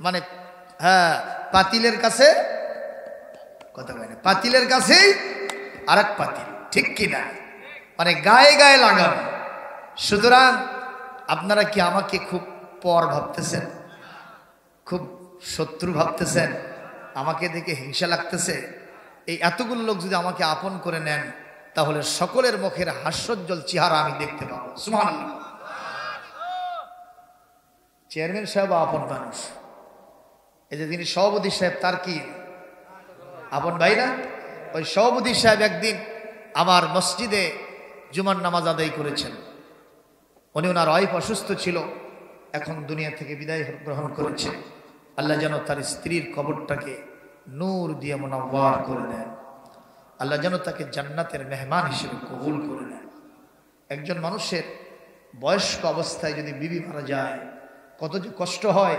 [SPEAKER 1] মানে হ্যাঁ, পাতিলের কাছে, কথা বলে না, পাতিলের কাছেই আর এক পাতিল, ঠিক কিনা? মানে গায়ে গায়ে লাগানো। সুতরাং আপনারা কি আমাকে খুব পর ভাবতেছেন, খুব শত্রু ভাবতেছেন, আমাকে দেখে হিংসা লাগতেছে? এই এতগুলো লোক যদি আমাকে আপন করে নেন, তাহলে সকলের মুখের হাস্যোজ্জ্বল চেহারা আমি দেখতে পাবো। সুবহানাল্লাহ। চেয়ারম্যান সাহেব আপন মানুষ, এই যে যিনি সভাপতি সাহেব, তার কি আপন ভাই না? ওই সভাপতি সাহেব একদিন আমার মসজিদে জুমার নামাজ আদায় করেছেন। উনি, ওনার ওয়াইফ অসুস্থ ছিল, এখন দুনিয়া থেকে বিদায় গ্রহণ করেছে। আল্লাহ যেন তার স্ত্রীর কবরটাকে নূর দিয়ে মুনাওয়ার করে দেন। আল্লাহ যেন তাকে জান্নাতের মেহমান হিসেবে কবুল করে নেন। একজন মানুষের বয়স্ক অবস্থায় যদি বিবি মারা যায়, কত যে কষ্ট হয়,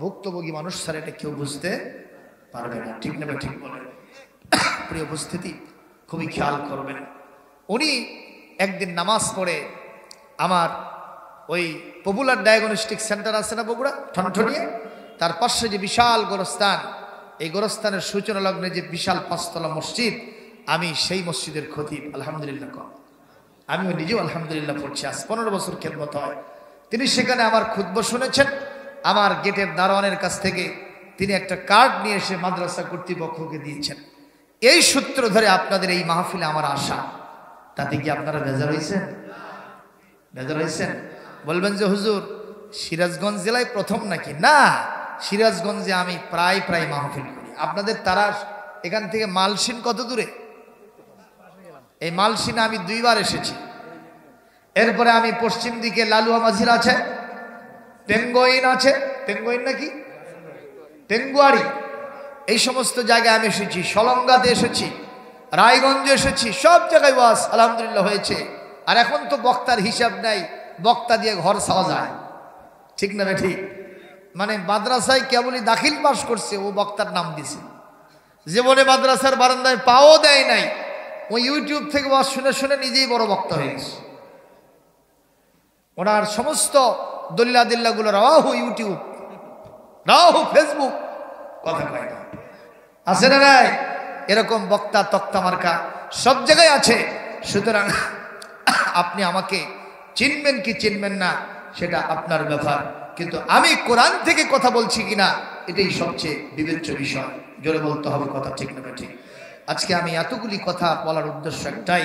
[SPEAKER 1] ভুক্তভোগী মানুষ ছাড়া এটা কেউ বুঝতে পারবে না। ঠিক না? ঠিক বলেন। প্রিয় উপস্থিতি, খুবই খেয়াল করবেন। উনি একদিন নামাজ পড়ে আমার ওই পপুলার ডায়াগনস্টিক সেন্টার আছে না বগুড়া, ঠনঠনিয়ে, তার পাশে যে বিশাল গোরস্থান, এই গোরস্থানের সূচনা লগ্নে যে বিশাল 5 তলা মসজিদ, আমি সেই মসজিদের খতিব। আলহামদুলিল্লাহ কম, আমিও নিজেও আলহামদুলিল্লাহ পড়ছি। আজ 15 বছর খেদমত হয়। তিনি সেখানে আমার খুতবা শুনেছেন। আমার গেটের দারোয়ানের কাছ থেকে তিনি একটা কার্ড নিয়ে এসে মাদ্রাসা কর্তৃপক্ষকে দিয়েছেন। এই সূত্র ধরে আপনাদের এই মাহফিলে আমার আশা। তাতে কি আপনারা বেজার হয়েছেন? বেজার হয়েছেন? বলবেন যে হুজুর সিরাজগঞ্জ জেলায় প্রথম নাকি? না, সিরাজগঞ্জে আমি প্রায় প্রায় মাহফিল করি। আপনাদের তারা এখান থেকে মালসিন কত দূরে? এই মালসিনে আমি 2 বার এসেছি। এরপরে আমি পশ্চিম দিকে লালুয়া মাঝির আছে, পেঙ্গুইন আছে, পেঙ্গুইন নাকি পেঙ্গুয়ারি, এই সমস্ত জায়গায় আমি এসেছি। সলঙ্গাতে এসেছি, রায়গঞ্জে এসেছি, সব জায়গায় ওয়াজ আলহামদুলিল্লাহ হয়েছে। আর এখন তো বক্তার হিসাব নাই, বক্তা দিয়ে ঘর ছাওয়া যায়। ঠিক না ঠিক? মানে মাদ্রাসায় কেবলই দাখিল পাস করছে, ও বক্তার নাম দিছে। জীবনে মাদ্রাসার বারান্দায় পাও দেয় নাই, ও ইউটিউব থেকে ওয়াজ শুনে শুনে নিজেই বড় বক্তা হয়ে গেছে। ওনার সমস্ত দলিলাদিল্লাগুলো রাহু ইউটিউব, রাহু ফেসবুক, কথা কয় না, আছে না নাই? এরকম বক্তা তক্তা মার্কা সব জায়গায় আছে। সুতরাং আপনি আমাকে চিনবেন কি চিনবেন না সেটা আপনার ব্যাপার, কিন্তু আমি কোরআন থেকে কথা বলছি কিনা এটাই সবচেয়ে বিবেচ্য বিষয়। জোরে বলতে হবে কথা, ঠিক না ঠিক? আজকে আমি এতগুলি কথা বলার উদ্দেশ্য একটাই,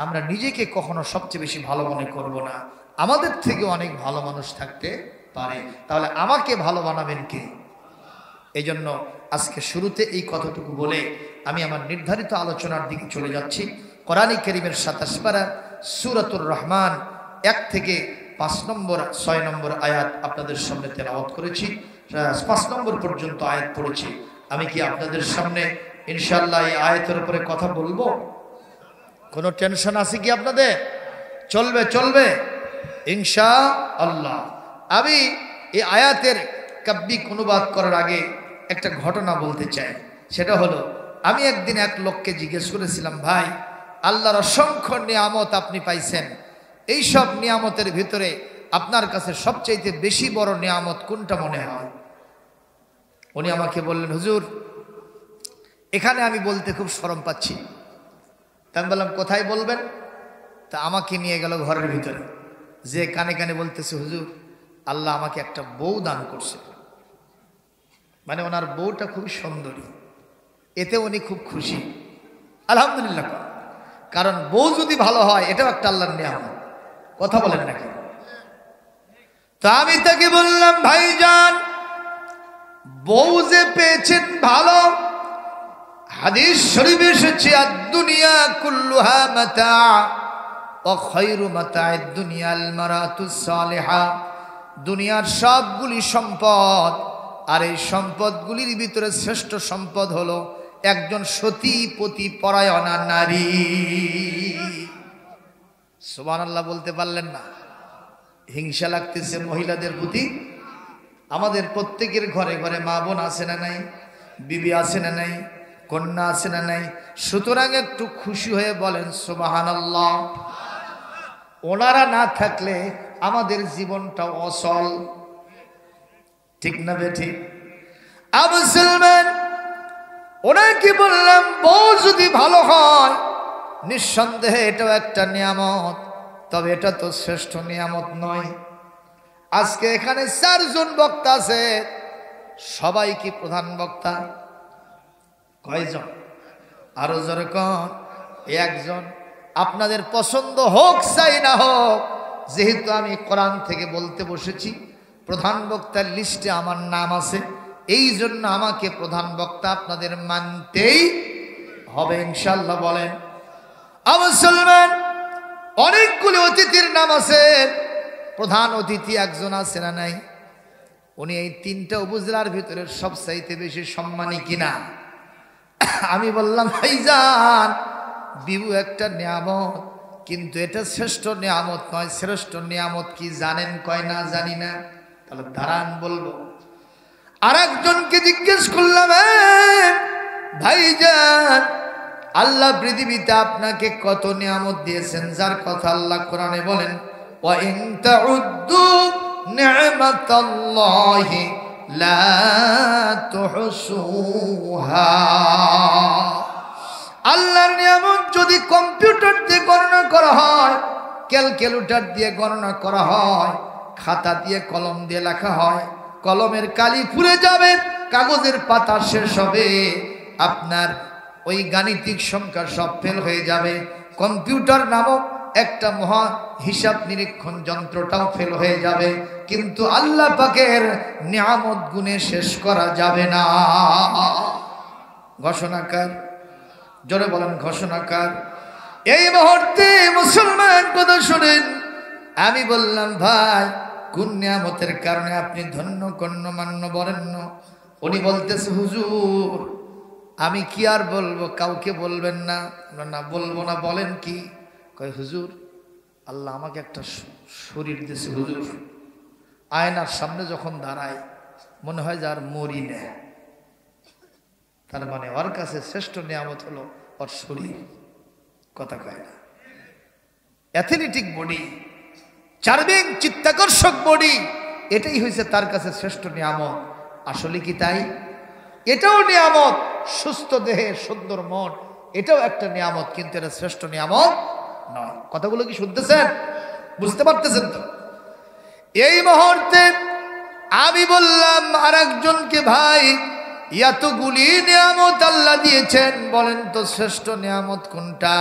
[SPEAKER 1] আমরা নিজেকে কখনো সবচেয়ে বেশি ভালো মনে করব না। আমাদের থেকে অনেক ভালো মানুষ থাকতে পারে, তাহলে আমাকে ভালো বানাবেন কে? এই জন্য আজকে শুরুতে এই কথাটুকু বলে আমি আমার নির্ধারিত আলোচনার দিকে চলে যাচ্ছি। কোরআনে কারীমের 27 পারা সূরাতুর রহমান 1 থেকে 5 নম্বর 6 নম্বর আয়াত আপনাদের সামনে তেলাওয়াত করেছি। 5 নম্বর পর্যন্ত আয়াত পড়েছি। আমি কি আপনাদের সামনে ইনশাআল্লাহ এই আয়াতের উপরে কথা বলবো? কোনো টেনশন আছে কি আপনাদের? চলবে চলবে ইনশাআল্লাহ। আমি এই আয়াতের কাব্যিক অনুবাদ করার আগে একটা ঘটনা বলতে চাই। সেটা হলো, আমি একদিন এক লোককে জিজ্ঞেস করেছিলাম, ভাই আল্লাহর অসংখ্য নিয়ামত আপনি পাইছেন, এই সব নিয়ামতের ভিতরে আপনার কাছে সবচাইতে বেশি বড় নিয়ামত কোনটা মনে হয়? উনি আমাকে বললেন, হুজুর এখানে আমি বলতে খুব শরম পাচ্ছি। তা আমি বললাম, কোথায় বলবেন? তা আমাকে নিয়ে গেল ঘরের ভিতরে, যে কানে কানে বলতেছে, হুজুর আল্লাহ আমাকে একটা বউ দান করছে। মানে ওনার বউটা খুব সুন্দরী, এতে উনি খুব খুশি, আলহামদুলিল্লাহ। কারণ বউ যদি ভালো হয় এটাও একটা আল্লাহর নিয়ামত। কথা বলেন নাকি? তো আমি তাকে বললাম, ভাইজান বউ যে পেয়েছেন ভালো, হাদিস শরীফে এসেছে, আদ-দুনিয়া কুল্লুহা মাতা ওয়া খায়রু মাতা'আদ দুনিয়া আল মারাতুস সালিহা। দুনিয়ার সবগুলি সম্পদ, আর এই সম্পদগুলির ভিতরে শ্রেষ্ঠ সম্পদ হলো একজন সতী পতি পরায়ণা নারী। সুবহানাল্লাহ বলতে পারলেন না? হিংসা লাগতেছে মহিলাদের প্রতি? আমাদের প্রত্যেকের ঘরে ঘরে মা বোন আছে না নাই? বিবি আছে না নাই? কন্যা আছে না নাই? সুতরাং একটু খুশি হয়ে বলেন সুবহানাল্লাহ। ওনারা না থাকলে আমাদের জীবনটা অচল, ঠিক না বেঠিক? আবু সালমান ওনাকে বললাম, বউ যদি ভালো হয় নিঃসন্দেহে এটাও একটা নিয়ামত, তবে এটা তো শ্রেষ্ঠ নিয়ামত নয়। আজকে এখানে 4 জন বক্তা আছে, সবাই কি প্রধান বক্তা? কয়জন? আরো জোরে কোন? একজন। আপনাদের পছন্দ হোক চাই না হোক, যেহেতু আমি কোরআন থেকে বলতে বসেছি, প্রধান বক্তার লিস্টে আমার নাম আছে, এই জন্য আমাকে প্রধান বক্তা আপনাদের মানতেই হবে ইনশাআল্লাহ। বলেন আবু সালমান, অনেকগুলি অতিথির নাম আছে, প্রধান অতিথি একজন আছে না নাই? উনি এই 3টা উপজেলার ভিতরে সবচাইতে বেশি সম্মানী কিনা? আমি বললাম, ভাইজান বিবু একটা নিয়ামত, কিন্তু এটা শ্রেষ্ঠ নিয়ামত নয়। শ্রেষ্ঠ নিয়ামত কি জানেন? কয় না জানি না। তাহলে দাঁড়ান বলবো। আর একজনকে জিজ্ঞেস করলাম, ভাইজান আল্লাহ পৃথিবীতে আপনাকে কত নিয়ামত দিয়েছেন, যার কথা আল্লাহ কোরআনে বলেন, ওয়া ইন তাউদ্দু নি'মাতাল্লাহি লা তুহসুহা। আল্লাহর নিয়ামত যদি কম্পিউটার দিয়ে গণনা করা হয়, ক্যালকুলেটর দিয়ে গণনা করা হয়, খাতা দিয়ে কলম দিয়ে লেখা হয়, কলমের কালি পুড়ে যাবে, কাগজের পাতা শেষ হবে, আপনার ওই গাণিতিক সংখ্যা সব ফেল হয়ে যাবে, কম্পিউটার নামক একটা মহা হিসাব নিরীক্ষণ যন্ত্রটাও ফেল হয়ে যাবে, কিন্তু আল্লাহ পাকের নিয়ামত গুণে শেষ করা যাবে না। ঘোষণাকার, জোরে বলেন ঘোষণাকার। এই মুহূর্তে মুসলমান কথা শুনেন। আমি বললাম, ভাই কোন নিয়ামতের কারণে আপনি ধন্য গণ্যমান্য বরেণ্য? উনি বলতেছে, হুজুর আমি কি আর বলবো, কাউকে বলবেন না? না বলবো না। বলেন কি? কয়, হুজুর আল্লাহ আমাকে একটা শরীর দিয়েছে হুজুর, আয়নার সামনে যখন দাঁড়ায় মনে হয় যে আর মরি না। তার মানে ওর কাছে শ্রেষ্ঠ নিয়ামত হলো ওর শরীর। কথা কয় না? অ্যাথলেটিক বডি, চার্মিং চিত্তাকর্ষক বডি, এটাই হয়েছে তার কাছে শ্রেষ্ঠ নিয়ামত। আসলে কি তাই? এটাও নিয়ামত। সুস্থ দেহে সুন্দর মন, এটাও একটা নিয়ামত, কিন্তু এটা শ্রেষ্ঠ নিয়ামত নয়। কথাগুলো কি শুনতেছেন? বুঝতে পারতেছেন তো? এই মুহূর্তে আমি বললাম আর একজনকে, ভাই এতগুলি নিয়ামত আল্লাহ দিয়েছেন, বলেন তো শ্রেষ্ঠ নিয়ামত কোনটা?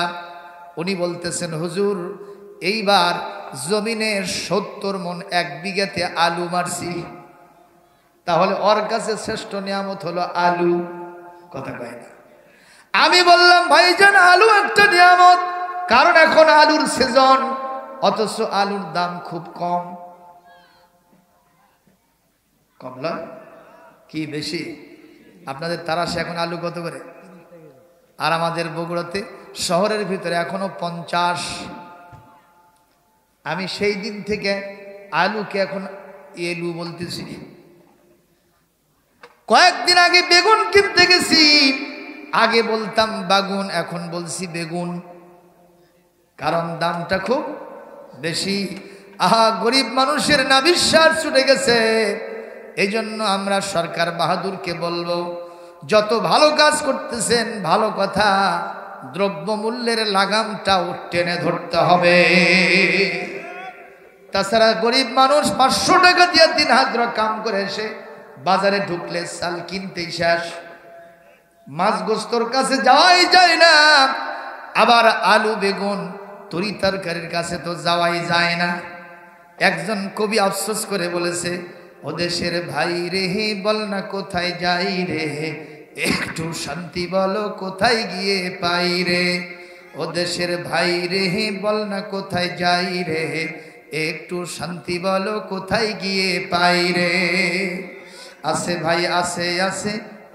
[SPEAKER 1] উনি বলতেছেন, হুজুর এইবার জমিনের 70 মণ 1 বিঘাতে আলু মারছি। তাহলে ওর কাছে শ্রেষ্ঠ নিয়ামত হলো আলু। কথা কয় না? আমি বললাম, ভাইজান আলু একটা নিয়ামত, কারণ এখন আলুর সিজন, অথচ আলুর দাম খুব কম। কমলা কি বেশি? আপনাদের তারাশে এখন আলু কত করে? আর আমাদের বগুড়াতে শহরের ভিতরে এখনো 50। আমি সেই দিন থেকে আলুকে এখন এলু বলতেছি। কয়েকদিন আগে বেগুন কিনতে গেছি, আগে বলতাম বাগুন, এখন বলছি বেগুন, কারণ দামটা খুব বেশি। আহা, গরিব মানুষের না বিশ্বাস ছুটে গেছে। এই জন্য আমরা সরকার বাহাদুরকে বলবো, যত ভালো কাজ করতেছেন ভালো কথা, দ্রব্যমূল্যের লাগামটাও টেনে ধরতে হবে। তাছাড়া গরিব মানুষ 500 টাকা দিয়ে 3 হাত কাম করে এসে বাজারে ঢুকলে চাল কিনতেই শেষ, মাছ গোস্তর কাছে যাওয়াই যায় না, আবার আলু বেগুন তরি তরকারির কাছে তো যাওয়াই যায় না। একজন কবি আফসোস করে বলেছে, ও দেশের ভাই রে বল না কোথায় যাই রে, একটু শান্তি বলো কোথায় গিয়ে পাই রে। ও দেশের ভাই রে বল না কোথায় যাই রে, একটু শান্তি বলো কোথায় গিয়ে পাই রে। আছে ভাই আছে আছে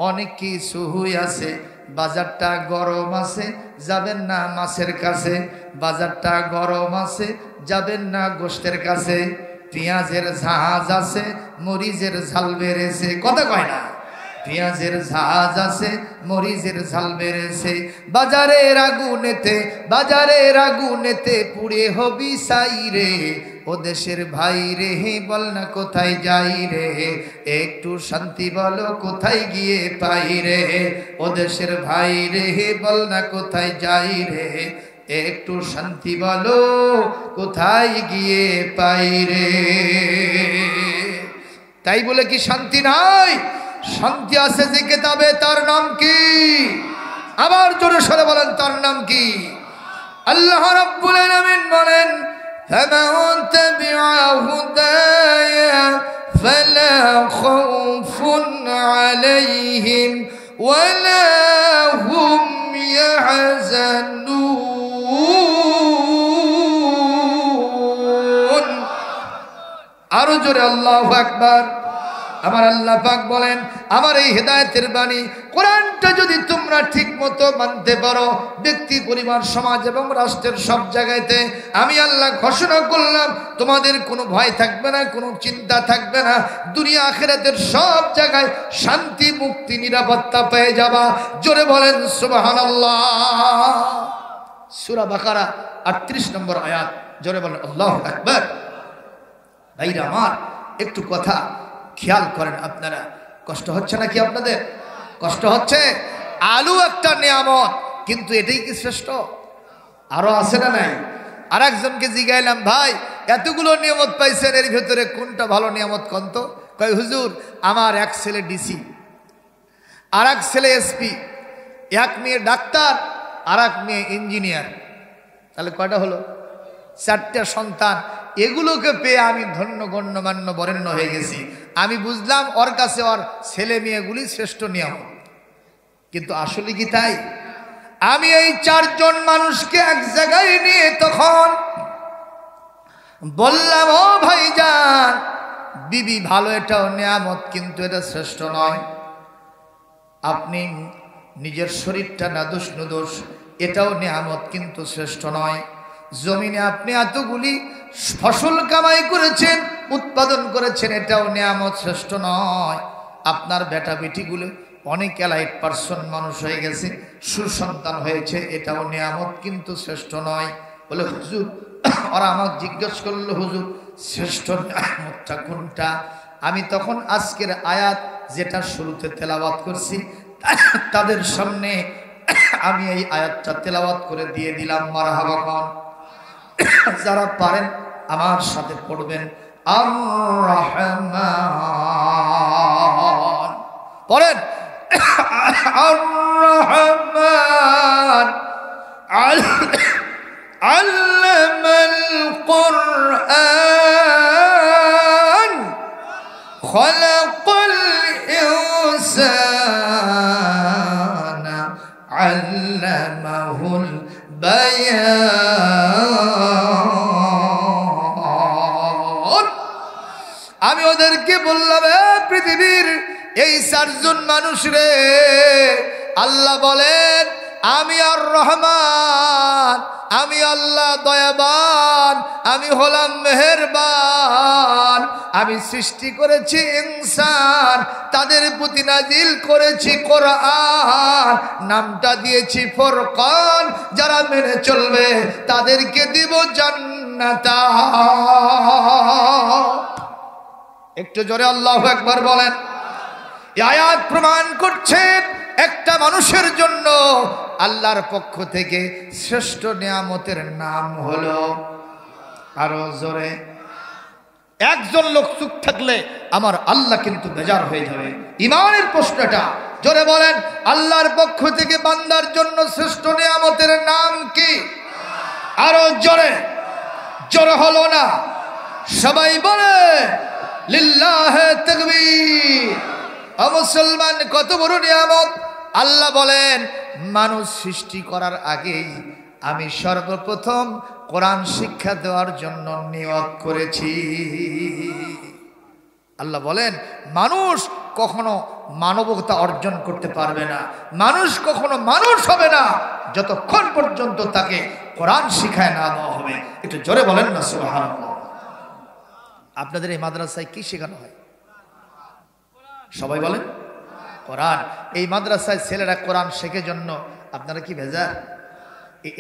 [SPEAKER 1] অনেক কিছু আছে, বাজারটা গরম আছে যাবেন না মাছের কাছে, বাজারটা গরম আছে যাবেন না গোশতের কাছে, পেঁয়াজের ঝাঁজ আছে মরিচের ঝাল বেড়েছে, কথা কয় না, পেঁয়াজের ঝাঁজ আছে মরিচের ঝাল বেড়েছে, বাজারের আগুনেতে পুড়ে হবি সাই রে। ও দেশের ভাই রে বল না কোথায় যাই রে, একটু শান্তি বলো কোথায় গিয়ে পাই রে। ও দেশের ভাই রে বল না কোথায় যাই রে, একটু শান্তি বলো কোথায় গিয়ে পাই রে। তাই বলে কি শান্তি নাই? শান্তি আছে যে কিতাবে, তার নাম কি? আবার জোরে সরে বলেন, তার নাম কি? আল্লাহ রাব্বুল আলামিন বলেন, فمن تبع هدايا فلا خوف عليهم ولا هم يحزنون। আরো জোরে আল্লাহু আকবার। আমার আল্লাহ পাক বলেন, আমার এই হেদায়েতের বাণী কোরআনটা যদি তোমরা ঠিক মতো মানতে পারো, ব্যক্তি পরিবার সমাজ এবং রাষ্ট্রের সব জায়গাতে আমি আল্লাহ ঘোষণা করলাম তোমাদের কোনো ভয় থাকবে না, কোনো চিন্তা থাকবে না, দুনিয়া আখিরাতের সব জায়গায় শান্তি মুক্তি নিরাপত্তা পেয়ে যাবা। জোরে বলেন সুবহানাল্লাহ। সূরা বাকারা 38 নম্বর আয়াত, জোরে বলেন আল্লাহু আকবার। ভাইরা আমার, একটু কথা খেয়াল করেন আপনারা। কষ্ট হচ্ছে নাকি আপনাদের? কষ্ট হচ্ছে? আলু একটা নিয়ামত, কিন্তু এটাই কি শ্রেষ্ঠ? আরো আছে না নাই? আর একজনকে জিগাইলাম, ভাই এতগুলো নিয়ামত পাইছেন, এর ভেতরে কোনটা ভালো নিয়ামত কোন তো? কয় হুজুর, আমার এক ছেলে ডিসি, আর এক ছেলে এসপি, এক মেয়ে ডাক্তার, আর এক মেয়ে ইঞ্জিনিয়ার, তাহলে কয়টা হলো? 4টে সন্তান। এগুলোকে পেয়ে আমি ধন্য গণ্যমান্য বরেণ্য হয়ে গেছি। আমি বুঝলাম ওর কাছে ওর ছেলে মেয়েগুলি শ্রেষ্ঠ নিয়ামত, কিন্তু আসলে কি তাই? আমি এই 4 জন মানুষকে এক জায়গায় নিয়ে তখন বললাম, ও ভাইজান, বিবি ভালো, এটাও নিয়ামত, কিন্তু এটা শ্রেষ্ঠ নয়। আপনি নিজের শরীরটা নাদোষ নুদোষ, এটাও নিয়ামত, কিন্তু শ্রেষ্ঠ নয়। জমিনে আপনি এতগুলি ফসল কামাই করেছেন, উৎপাদন করেছেন, এটাও নিয়ামত, শ্রেষ্ঠ নয়। আপনার বেটা বেটিগুলো অনেক এলাইট পার্সন মানুষ হয়ে গেছে, সুসন্তান হয়েছে, এটাও নিয়ামত, কিন্তু শ্রেষ্ঠ নয়। বলে হুজুর, ওরা আমাকে জিজ্ঞেস করলো, হুজুর শ্রেষ্ঠ নিয়ামতটা কোনটা? আমি তখন আজকের আয়াত যেটা শুরুতে তেলাওয়াত করছি তাদের সামনে আমি এই আয়াতটা তেলাওয়াত করে দিয়ে দিলাম। মারহাবা কোন? যারা পারেন আমার সাথে পড়বেন, আর রহমান পড়েন, আর রহমান আল্লামাল কুরআন খালাকাল ইনসানা আল্লামাহুল বায়ান। আমি ওদেরকে বললাম, পৃথিবীর এই চারজন মানুষ রে আল্লাহ বলেন আমি আর রহমান, আমি আল্লাহ দয়াবান, আমি হলাম মেহেরবান। আমি সৃষ্টি করেছি ইনসান, তাদের প্রতি নাজিল করেছি কোরআন, নামটা দিয়েছি ফুরকান। যারা মেনে চলবে তাদেরকে দিব জান্নাত। একটু জোরে আল্লাহু আকবার বলেন। এই আয়াত প্রমাণ করছে একটা মানুষের জন্য আল্লাহর পক্ষ থেকে শ্রেষ্ঠ নিয়ামতের নাম হলো, আরো জোরে, একজন লোক চুপ থাকলে আমার আল্লাহ কিন্তু বেজার হয়ে যাবে। ইমানের প্রশ্নটা জোরে বলেন, আল্লাহর পক্ষ থেকে বান্দার জন্য শ্রেষ্ঠ নিয়ামতের নাম কি? আরো জোরে, জোরে হলো না, সবাই বলে লিল্লাহে তাকবীর। মুসলমান কত বড় নিয়ামত! আল্লাহ বলেন মানুষ সৃষ্টি করার আগেই আমি সর্বপ্রথম কোরআন শিক্ষা দেওয়ার জন্য নিয়োগ করেছি। আল্লাহ বলেন মানুষ কখনো মানবতা অর্জন করতে পারবে না, মানুষ কখনো মানুষ হবে না যতক্ষণ পর্যন্ত তাকে কোরআন শিখায় না দেওয়া হবে। একটু জোরে বলেন না সুবহানাল্লাহ। আপনাদের এই মাদ্রাসায় কি শেখানো হয়? সবাই বলেন কোরআন। এই মাদ্রাসায় ছেলেরা কোরআন শেখে জন্য আপনারা কি ভেজা?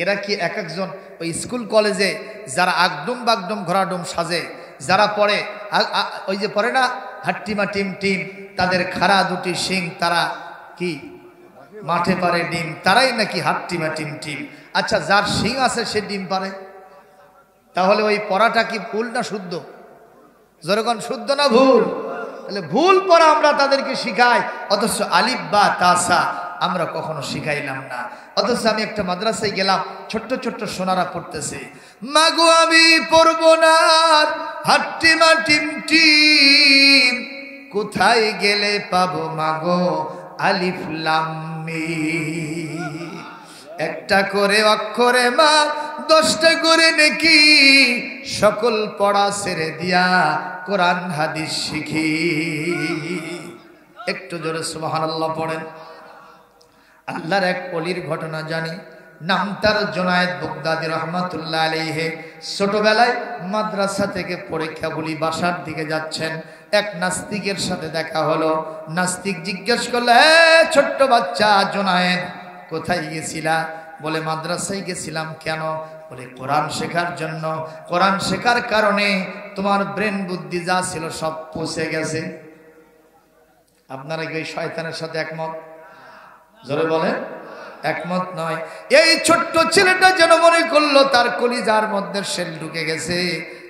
[SPEAKER 1] এরা কি এক একজন ওই স্কুল কলেজে যারা আগডুম বাগডুম ঘোরাডুম সাজে, যারা পড়ে ওই যে পড়ে না হাট্টিমা টিম টিম, তাদের খাড়া দুটি শিং, তারা কি মাঠে পারে ডিম, তারাই নাকি হাট্টিমা টিম টিম। আচ্ছা, যার শিং আছে সে ডিম পারে, তাহলে ওই পড়াটা কি ভুল না শুদ্ধ? যেরকম শুদ্ধ না ভুল? তাহলে ভুল পড়া আমরা তাদেরকে শিখাই, অথচ আলিফ বা তাসা আমরা কখনো শিখাইলাম না। অথচ আমি একটা মাদ্রাসায় গেলাম, ছোট্ট ছোট্ট সোনারা পড়তেছে, মাগো আমি পড়বো না হাট্টিমা টিম টিম, কোথায় গেলে পাবো মাগো আলিফ লাম মিম। একটা করে অক্ষরে মা 10টা করে নেকি, সকল পড়া ছেড়ে দিয়া কোরআন হাদিস শিখি। একটু জোরে সুবহানাল্লাহ পড়েন। আল্লাহর এক ওলির ঘটনা জানি, নাম তার জুনায়েদ বাগদাদী রহমাতুল্লাহ আলাইহি। ছোটবেলায় মাদ্রাসা থেকে পরীক্ষা বলি বাসার দিকে যাচ্ছেন, এক নাস্তিকের সাথে দেখা হলো। নাস্তিক জিজ্ঞেস করলো, ছোট্ট বাচ্চা জুনায়েদ কোথায় গেছিলা? বলে মাদ্রাসায় গেছিলাম। কেন? বলে কোরআন শেখার জন্য। কোরআন শেখার কারণে তোমার ব্রেন বুদ্ধি যা ছিল সব পচে গেছে। আপনারা কি ওই শয়তানের সাথে একমত? জোরে বলে একমত নয়। এই ছোট্ট ছেলেটা যেন মনে করলো তার কলিজার মধ্যে সেল ঢুকে গেছে।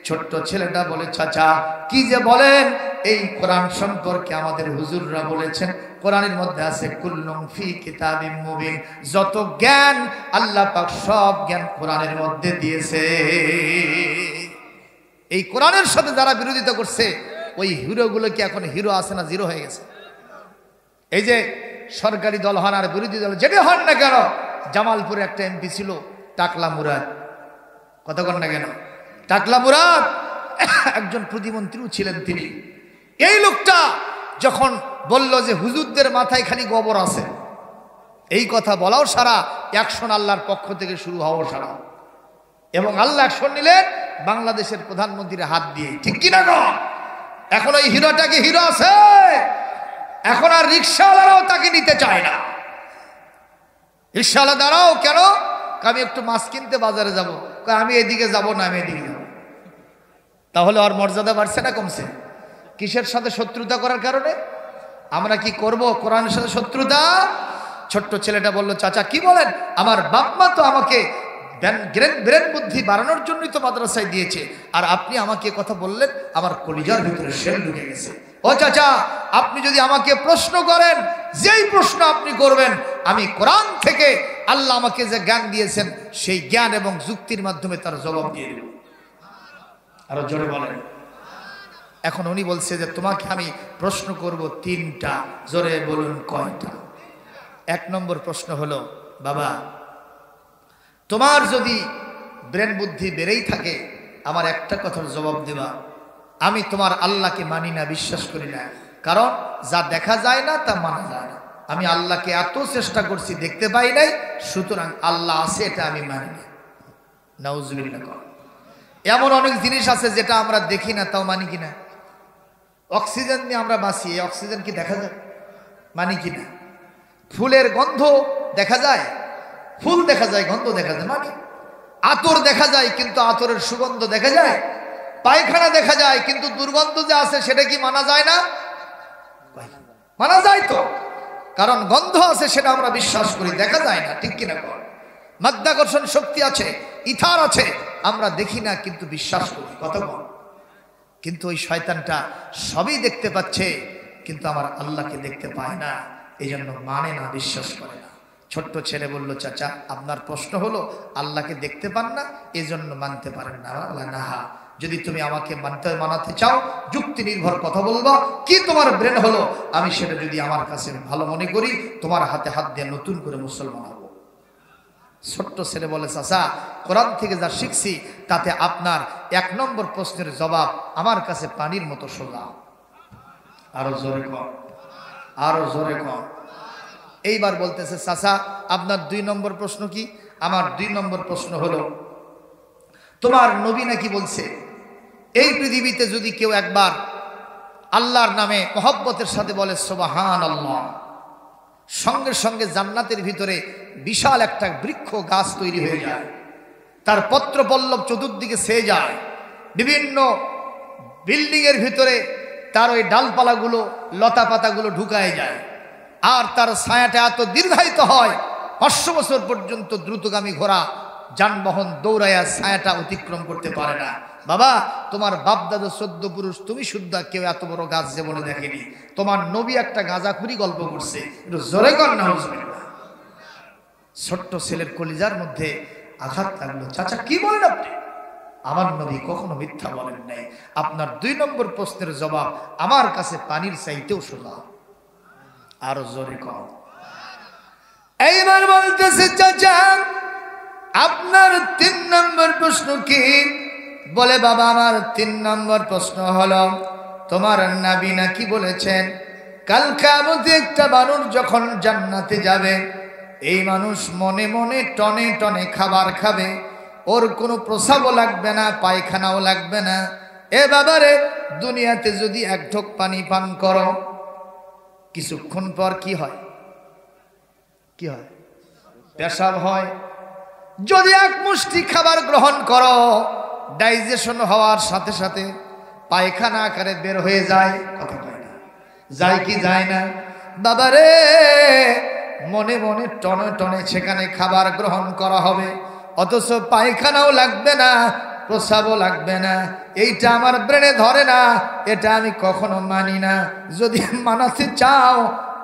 [SPEAKER 1] ছোট্ট ছেলেটা বলে, চাচা কি যে বলেন, এই কোরআন সম্পর্কে আমাদের হুজুররা বলেছেন কোরআনের মধ্যে আছে কুল্লুম ফি কিতাবিম মুবিন, যত জ্ঞান আল্লাহ পাক সব জ্ঞান কোরআনের মধ্যে দিয়েছে। এই কোরআনের সাথে যারা বিরোধিতা করছে ওই হিরোগুলো কি এখন হিরো আছে না জিরো হয়ে গেছে? এই যে সরকারি দল হন আর বিরোধী দল যেটা হন না কেন, জামালপুরে একটা এমপি ছিল টাকলা মুরাদ, কথা কন না কেন? টাকলা মুরাদ একজন প্রতিমন্ত্রীও ছিলেন তিনি। এই লোকটা যখন বলল যে হুজুরদের মাথায় খালি গোবর আছে, এই কথা বলাও সারা, অ্যাকশন আল্লাহর পক্ষ থেকে শুরু হওয়াও সারা। এবং আল্লাহ অ্যাকশন নিলেন বাংলাদেশের প্রধানমন্ত্রীর হাত দিয়ে, ঠিক কিনা গো? এখন ওই হিরোটাকে হিরো আছে, এখন আর রিক্সাওয়ালারাও তাকে নিতে চায় না। রিক্সাওয়ালা দাঁড়াও কেন? আমি একটু মাছ কিনতে বাজারে যাব, আমি এদিকে যাব না, আমি এদিকে যাব। তাহলে ওর মর্যাদা বাড়ছে না কমছে? কিসের সাথে শত্রুতা করার কারণে? আমরা কি করব কোরআনের সাথে শত্রুতা? ছোট্ট ছেলেটা বলল, চাচা কি বলেন, আমার বাপ মা তো আমাকে ব্রেন বুদ্ধি বাড়ানোর জন্যই তো মাদ্রাসায় দিয়েছে, আর আপনি আমাকে কথা বললেন, আমার কলিজার ভিতরে শেল ঢুকে গেছে। ও চাচা, আপনি যদি আমাকে প্রশ্ন করেন, যেই প্রশ্ন আপনি করবেন আমি কোরআন থেকে আল্লাহ আমাকে যে জ্ঞান দিয়েছেন সেই জ্ঞান এবং যুক্তির মাধ্যমে তার জবাব দিয়ে দেব। আরো জোরে বলেন। এখন উনি বলছে যে তোমাকে আমি প্রশ্ন করব 3টা, জোরে বলুন কয়টা? 1 নম্বর প্রশ্ন হলো, বাবা তোমার যদি ব্রেন বুদ্ধি বেড়েই থাকে আমার একটা কথার জবাব দেবা, আমি তোমার আল্লাহকে মানি না, বিশ্বাস করি না, কারণ যা দেখা যায় না তা মানা যায় না। আমি আল্লাহকে এত চেষ্টা করছি, দেখতে পাই নাই, সুতরাং আল্লাহ আছে এটা আমি মানি না। নাউজুবিল্লাহ। এমন অনেক জিনিস আছে যেটা আমরা দেখি না তাও মানি কিনা। অক্সিজেন নিয়ে আমরা বাঁচি, এই অক্সিজেন কি দেখা যায়? মানি কিনা। ফুলের গন্ধ দেখা যায়, ফুল দেখা যায়, গন্ধ দেখা যায়, মানি। আতর দেখা যায় কিন্তু আতরের সুগন্ধ দেখা যায়। পায়খানা দেখা যায় কিন্তু দুর্গন্ধ যে আছে সেটা কি মানা যায় না? মানা যায় তো, কারণ গন্ধ আছে সেটা আমরা বিশ্বাস করি, দেখা যায় না, ঠিক কিনা? মাধ্যাকর্ষণ শক্তি আছে, ইথার আছে, আমরা দেখি না কিন্তু বিশ্বাস করি, কথা বল। কিন্তু ওই শয়তানটা সবই দেখতে পাচ্ছে কিন্তু আমার আল্লাহকে দেখতে পায় না, এই জন্য মানে না, বিশ্বাস করে না। ছোট্ট ছেলে বলল, চাচা আপনার প্রশ্ন হলো আল্লাহকে দেখতে পান না এজন্য মানতে পারেন না। আল্লাহ না, যদি তুমি আমাকে মানাতে চাও যুক্তি নির্ভর কথা বলবা, কি তোমার ব্রেন হলো, আমি সেটা যদি আমার কাছে ভালো মনে করি তোমার হাতে হাত দিয়ে নতুন করে মুসলমান হব। ছোট্ট ছেলে বলে, চাচা কোরআন থেকে যা শিখছি তাতে আপনার 1 নম্বর প্রশ্নের জবাব আমার কাছে পানির মতো সোজা। আরো জোরে কর, আরো জোরে কর। এইবার বলতেছে, চাচা আপনার 2 নম্বর প্রশ্ন কি? আমার 2 নম্বর প্রশ্ন হলো, তোমার নবী নাকি বলছে এই পৃথিবীতে যদি কেউ একবার আল্লাহর নামে মহব্বতের সাথে বলে সুবহানাল্লাহ, সঙ্গে সঙ্গে জান্নাতের ভিতরে বিশাল একটা বৃক্ষ গাছ তৈরি হয়ে যায়, তার পত্র পল্লব চতুর্দিকে ছেয়ে যায়, বিভিন্ন বিল্ডিং এর ভিতরে তার ওই ডালপালাগুলো লতা পাতাগুলো ঢুকায় যায়, আর তার ছায়াটা এত দীর্ঘায়িত হয় 500 বছর পর্যন্ত দ্রুতগামী ঘোড়া যানবাহন দৌড়াইয়া ছায়াটা অতিক্রম করতে পারে না। বাবা তোমার বাপ দাদা 14 পুরুষ, তুমি শুদ্ধ কেউ এত বড় গাছ জীবনে দেখেনি। তোমার নবী একটা গাঁজাখুরি গল্প করছে, একটু জোরে কর না। ছোট্ট ছেলের কলিজার মধ্যে আঘাত লাগলো। চাচা কি বলেন আপনি? আমার নবী কখনো মিথ্যা বলেন নাই। আপনার 2 নম্বর প্রশ্নের জবাব আমার কাছে পানির চাইতেও সোজা। আরো জোরে কর। এইবার বলতেছে, চাচা আপনার 3 নম্বর প্রশ্ন কি? বলে, বাবা আমার 3 নম্বর প্রশ্ন হলো, তোমার নবী নাকি বলেছেন কাল কিয়ামতে একটা মানুষ যখন জান্নাতে যাবে, এই মানুষ মনে মনে টনে টনে খাবার খাবে, ওর কোনো প্রস্রাবও লাগবে না, পায়খানাও লাগবে না। এ বাবারে, দুনিয়াতে যদি 1 ঢোক পানি পান করো, কিছুক্ষণ পর কি হয়? কি হয়? পেশাব হয়। যদি 1 মুষ্টি খাবার গ্রহণ করো, ডাইজেশন হওয়ার সাথে সাথে পায়খানা আকারে বের হয়ে যায়, কথা কয় না, যায় কি যায় না? বাবারে, মনে মনে টনে টনে সেখানে খাবার গ্রহণ করা হবে, অথচ পায়খানাও লাগবে না, প্রস্রাবও লাগবে না। এইটা আমার ব্রেনে ধরে না, এটা আমি কখনো মানি না। যদি মানাতে চাও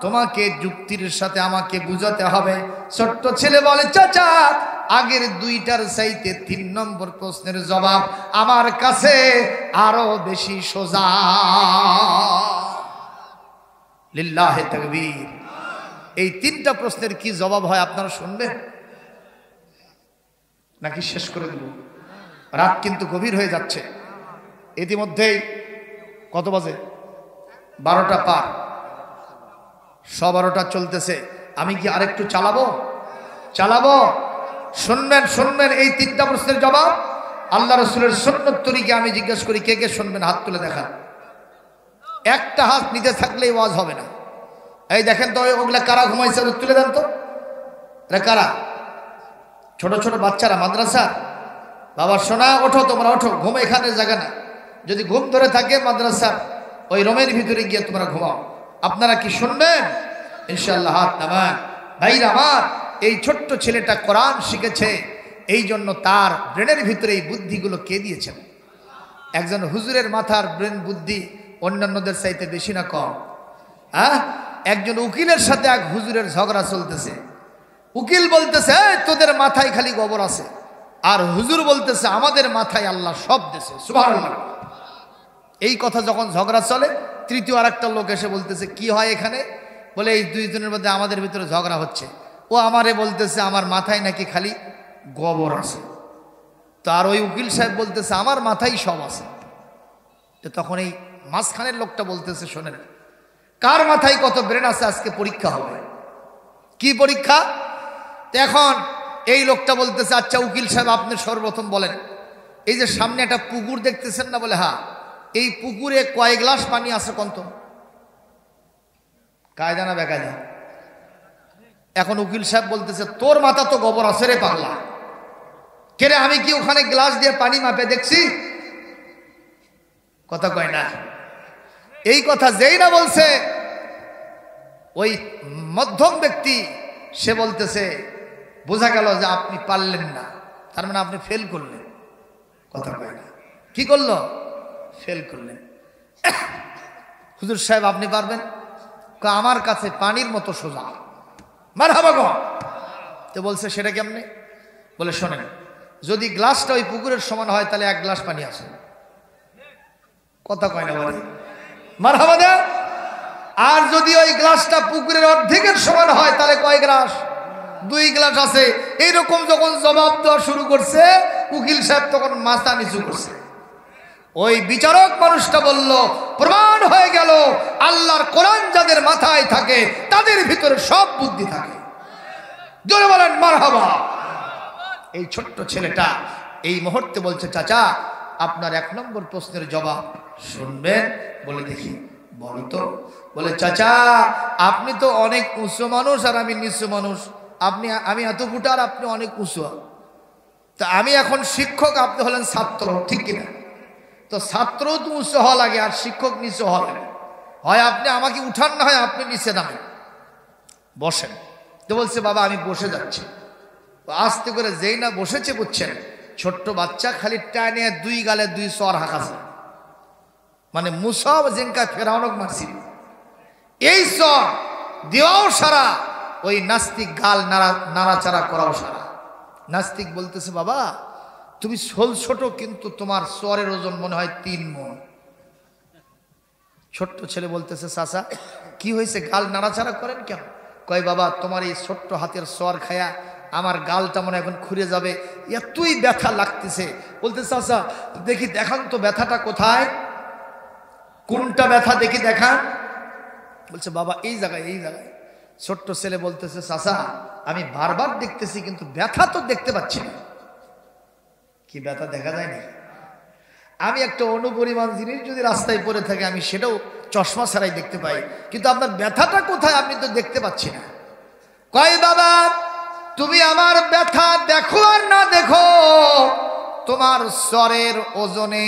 [SPEAKER 1] তোমাকে যুক্তির সাথে আমাকে বুঝাতে হবে। ছোট্ট ছেলে বলে, চাচা আগের 2টার চাইতে 3 নম্বর প্রশ্নের জবাব আমার কাছে আরো বেশি সোজা। লিল্লাহে তাকবীর। এই 3টা প্রশ্নের কি জবাব হয় আপনারা শুনবেন নাকি শেষ করে দেব? রাত কিন্তু গভীর হয়ে যাচ্ছে। ইতিমধ্যেই কত বাজে? 12টা পার, 12:15 চলতেছে। আমি কি আরেকটু চালাবো? শুনবেন শুনবেন এই 3টা প্রশ্নের জবাব আল্লাহ রাসূলের সুন্নাত তরিকে আমি জিজ্ঞেস করি, কে কে শুনবেন? হাত তুলে দেখান। একটা হাত নিতে থাকলেই ওয়াজ হবে না। এই দেখেন তো ওগুলা কারা ঘুমাইছে, তুলে দেন তো। এটা কারা? ছোট ছোট বাচ্চারা, মাদ্রাসা। বাবা সোনা ওঠো, তোমরা ওঠো, ঘুম এখানে জায়গা না। যদি ঘুম ধরে থাকে মাদ্রাসার ওই রুমের ভিতরে গিয়ে তোমরা ঘুমাও। আপনারা কি শুনবেন? ইনশাআল্লাহ হাত নামান। ভাইরা আমার, এই ছোট্ট ছেলেটা কোরআন শিখেছে, এই জন্য তার ব্রেনের ভিতরে এই বুদ্ধিগুলো কে দিয়েছেন? একজন হুজুরের মাথার ব্রেন বুদ্ধি অন্যান্যদের চাইতে বেশি না কম? হ্যাঁ, একজন উকিলের সাথে এক হুজুরের ঝগড়া চলতেছে। উকিল বলতেছে তোদের মাথায় খালি গোবর আছে, আর হুজুর বলতেছে আমাদের মাথায় আল্লাহ সব দিয়েছে, সুবহানাল্লাহ। এই কথা যখন ঝগড়া চলে, তৃতীয় আরেকটা লোক এসে বলতেছে কি হয় এখানে? বলে এই 2 জনের মধ্যে আমাদের ভিতরে ঝগড়া হচ্ছে। ও আমারে বলতেছে আমার মাথায় নাকি খালি গোবর আছে, তো আর ওই উকিল সাহেব বলতেছে আমার মাথায় সব আছে। তো তখন এই মাঝখানের লোকটা বলতেছে শোনেন, কার মাথায় কত ব্রেন আছে আজকে পরীক্ষা হবে। কি পরীক্ষা? এখন এই লোকটা বলতেছে, আচ্ছা উকিল সাহেব আপনি সর্বপ্রথম বলেন, এই যে সামনে একটা পুকুর দেখতেছেন না? বলে হ্যাঁ। এই পুকুরে কয় গ্লাস পানি আছে কত? কায়দা না বেকায়দা? এখন উকিল সাহেব বলতেছে, তোর মাথা তো গোবর আছে রে পাগলা। কেরে আমি কি ওখানে গ্লাস দিয়ে পানি মাপে দেখছি? কথা কয় না। এই কথা যেই না বলছে, ওই মধ্যম ব্যক্তি সে বলতেছে, বোঝা গেল যে আপনি পারলেন না, তার মানে আপনি ফেল করলেন। কথা কয় না। কি করলো? ফেল করলেন। হুজুর সাহেব আপনি পারবেন? আমার কাছে পানির মতো সোজা। মারহাবা গো। তো বলছে সেটা কেমনে? বলে শোনেন, যদি গ্লাসটা ওই পুকুরের সমান হয় তাহলে এক গ্লাস পানি আসে। কথা কয় না বলে মারহাবা দা। আর যদি ওই গ্লাসটা পুকুরের অর্ধেকের সমান হয় তাহলে কয় গ্লাস? 2 গ্লাস আছে। এইরকম যখন জবাব দেওয়া শুরু করছে, উকিল সাহেব তখন মাথা নিচু করছে। ওই বিচারক মানুষটা বলল, প্রমাণ হয়ে গেল আল্লাহর কোরআন যাদের মাথায় থাকে তাদের ভিতরে সব বুদ্ধি থাকে। জোরে বলেন মারহাবা। এই ছোট্ট ছেলেটা এই মুহূর্তে বলছে, চাচা আপনার 1 নম্বর প্রশ্নের জবাব শুনবেন? বলে দেখি। বলো তো। বলে চাচা আপনি তো অনেক উঁচু মানুষ আর আমি নিচু মানুষ। আমি এত ফুটা আর আপনি অনেক উঁচু। তা আমি এখন শিক্ষক, আপনি হলেন ছাত্র, ঠিক কিনা? তো ছাত্র তো উঁচু হওয়া লাগে আর শিক্ষক নিচু হওয়া লাগে। হয় আপনি আমাকে উঠান, না হয় আপনি নিচে নামেন, বসেন। তো বলছে বাবা আমি বসে যাচ্ছি। আস্তে করে যেই না বসেছে, বুঝছেন, ছোট্ট বাচ্চা খালি টানে 2 গালে 2 চর হাঁকাছে। মানে মুসা জেঙ্কা ফেরাউনক মারছিল, এই চর দেওয়াও সারা, ওই নাস্তিক গাল নাড়াচাড়া করাও সারা। নাস্তিক বলতেছে, বাবা তুমি ছোট কিন্তু তোমার চরের ওজন মনে হয় 3 মণ। ছোট্ট ছেলে বলতেছে, চাচা কি হয়েছে, গাল নাড়াচাড়া করেন কেন? কয় বাবা তোমার এই ছোট্ট হাতের চর খায়া আমার গালটা মনে এখন খুঁড়ে যাবে, এতই ব্যথা লাগতেছে। বলতে চাচা দেখি দেখান তো ব্যথাটা কোথায়, কোনটা ব্যথা দেখি দেখান। বলছে বাবা এই জায়গায়, এই জায়গায়। ছোট্ট ছেলে বলতেছে, চাচা আমি বারবার দেখতেছি কিন্তু ব্যথা তো দেখতে পাচ্ছি না। কি ব্যথা দেখা যায় না? আমি একটা অনুপরিমাণ জিনিস যদি রাস্তায় পড়ে থাকে আমি সেটাও চশমা ছাড়াই দেখতে পাই, কিন্তু আপনার ব্যথাটা কোথায় আমি তো দেখতে পাচ্ছি না। কয় বাবা তুমি আমার ব্যথা দেখো আর না দেখো, তোমার স্বরের ওজনে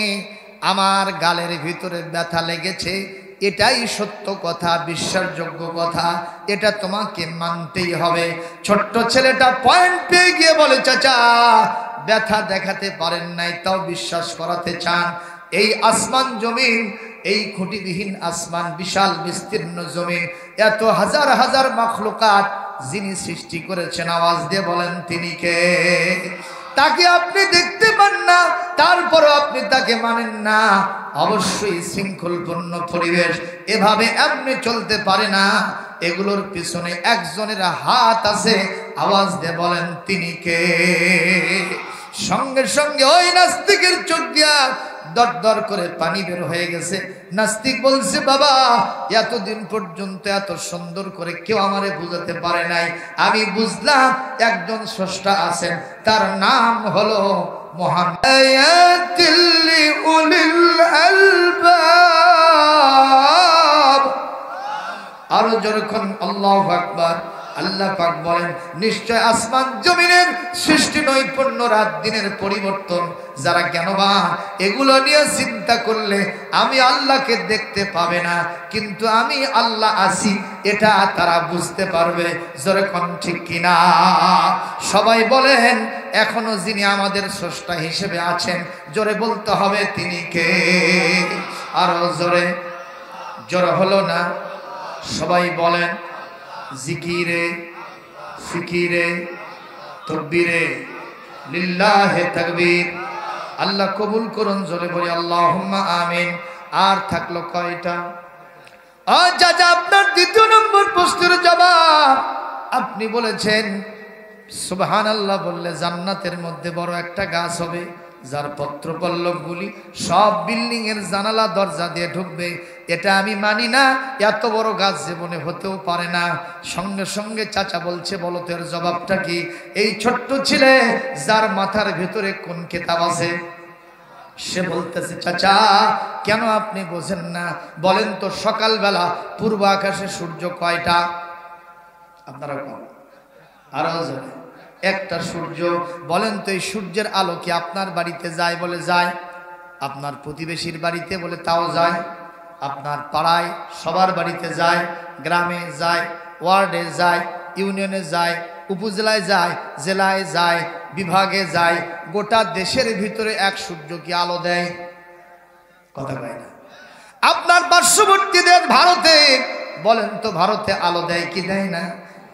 [SPEAKER 1] আমার গালের ভিতরে ব্যথা লেগেছে, এটাই সত্য কথা, বিশ্বাসযোগ্য কথা, এটা তোমাকে মানতেই হবে। ছোট্ট ছেলেটা পয়েন্ট পেয়ে গিয়ে বলে, চাচা ব্যথা দেখাতে পারেন নাই তাও বিশ্বাস করাতে চান? এই আসমান জমিন, এই খুঁটিবিহীন আসমান, বিশাল বিস্তীর্ণ জমিন, এত হাজার হাজার মাখলুকাত যিনি সৃষ্টি করেছেন, আওয়াজ দিয়ে বলেন তিনি কে? তাকে আপনি দেখতে পান না, তারপরও আপনি তাকে মানেন না। অবশ্যই শৃঙ্খলপূর্ণ পরিবেশ, এভাবে এমনি চলতে পারে না। এগুলোর পিছনে একজনের হাত আছে, আওয়াজ দিয়ে বলেন তিনি কে? সঙ্গে সঙ্গে ওই নাস্তিকের চোখ দিয়া দর দর করে পানি বের হয়ে গেছে। নাস্তিক বলছে, বাবা এতদিন পর্যন্ত এত সুন্দর করে কেউ আমারে বুঝাতে পারে নাই, আমি বুঝলাম একজন স্রষ্টা আছেন, তার নাম হলো মুহাম্মদ। আরো যখন আল্লাহু আকবার। আল্লাহ পাক বলেন, নিশ্চয় আসমান জমিনের সৃষ্টি নৈপুণ্য, রাত দিনের পরিবর্তন, যারা জ্ঞানবান এগুলো নিয়ে চিন্তা করলে আমি আল্লাহকে দেখতে পাবে না, কিন্তু আমি আল্লাহ আছি এটা তারা বুঝতে পারবে। যেরকম ঠিক কিনা? সবাই বলেন এখনো যিনি আমাদের স্রষ্টা হিসেবে আছেন, জোরে বলতে হবে তিনি কে? আরো জোরে। জোরে হলো না? সবাই বলেন জিকিরে, ফিকিরে, তকবীরে, লিল্লাহে তাকবীর। আল্লাহ কবুল করুন, জোরে বলি আল্লাহুম্মা আমিন। আর থাকলো কয়টা? যা আপনার 2 নম্বর প্রশ্নের জবাব আপনি বলেছেন সুবহানাল্লাহ বললে জান্নাতের মধ্যে বড় একটা গাছ হবে, যার পত্রপল্লবগুলি সব বিল্ডিং এর জানালা দরজা দিয়ে ঢুকবে, এটা আমি মানি না। এত বড় গাছ জীবনে হতেও পারে না। সঙ্গে সঙ্গে চাচা বলছে, বলো তো এর জবাবটা কি? এই ছোট্ট ছেলে যার মাথার ভেতরে কোন কিতাব আছে, সে বলতেছে, চাচা কেন আপনি বোঝেন না? বলেন তো সকালবেলা পূর্ব আকাশে সূর্য কয়টা? আপনারা আরো জানেন একটা সূর্য। বলেন তো এই সূর্যের আলো কি আপনার বাড়িতে যায়? বলে যায়। আপনার প্রতিবেশীর বাড়িতে? বলে তাও যায়। আপনার পাড়ায় সবার বাড়িতে যায়, গ্রামে যায়, ওয়ার্ডে যায়, ইউনিয়নে যায়, উপজেলায় যায়, জেলায় যায়, বিভাগে যায়। গোটা দেশের ভিতরে এক সূর্য কি আলো দেয়? কথা কয় না। আপনার পার্শ্ববর্তী দেশ ভারতে, বলেন তো ভারতে আলো দেয় কি দেয় না?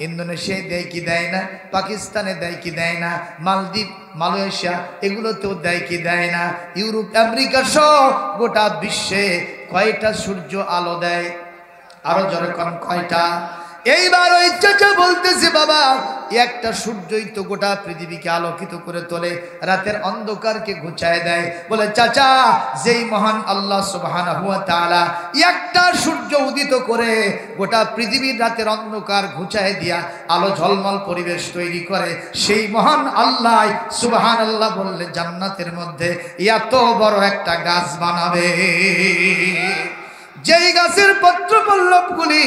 [SPEAKER 1] ইন্দোনেশিয়ায় দেয় কি দেয় না? পাকিস্তানে দেয় কি দেয় না? মালদ্বীপ, মালয়েশিয়া এগুলোতেও দেয় কি দেয় না? ইউরোপ, আমেরিকা সহ গোটা বিশ্বে কয়টা সূর্য আলো দেয়? আরো জোরে কোন কয়টা? এইবার ওই চাচা বলতেছে, বাবা একটা সূর্যই তো গোটা পৃথিবীকে আলোকিত করে তোলে, রাতের অন্ধকারকে ঘুচায় দেয়। বলে চাচা, যেই মহান আল্লাহ সুবহানাহু ওয়া তাআলা একটা সূর্য উদিত করে গোটা পৃথিবীর রাতের অন্ধকার ঘুচায় দিয়া আলো ঝলমল পরিবেশ তৈরি করে, সেই মহান আল্লাহ সুবহানাল্লাহ বললে জান্নাতের মধ্যে এত বড় একটা গাছ বানাবে, যেই গাছের পত্র পল্লবগুলি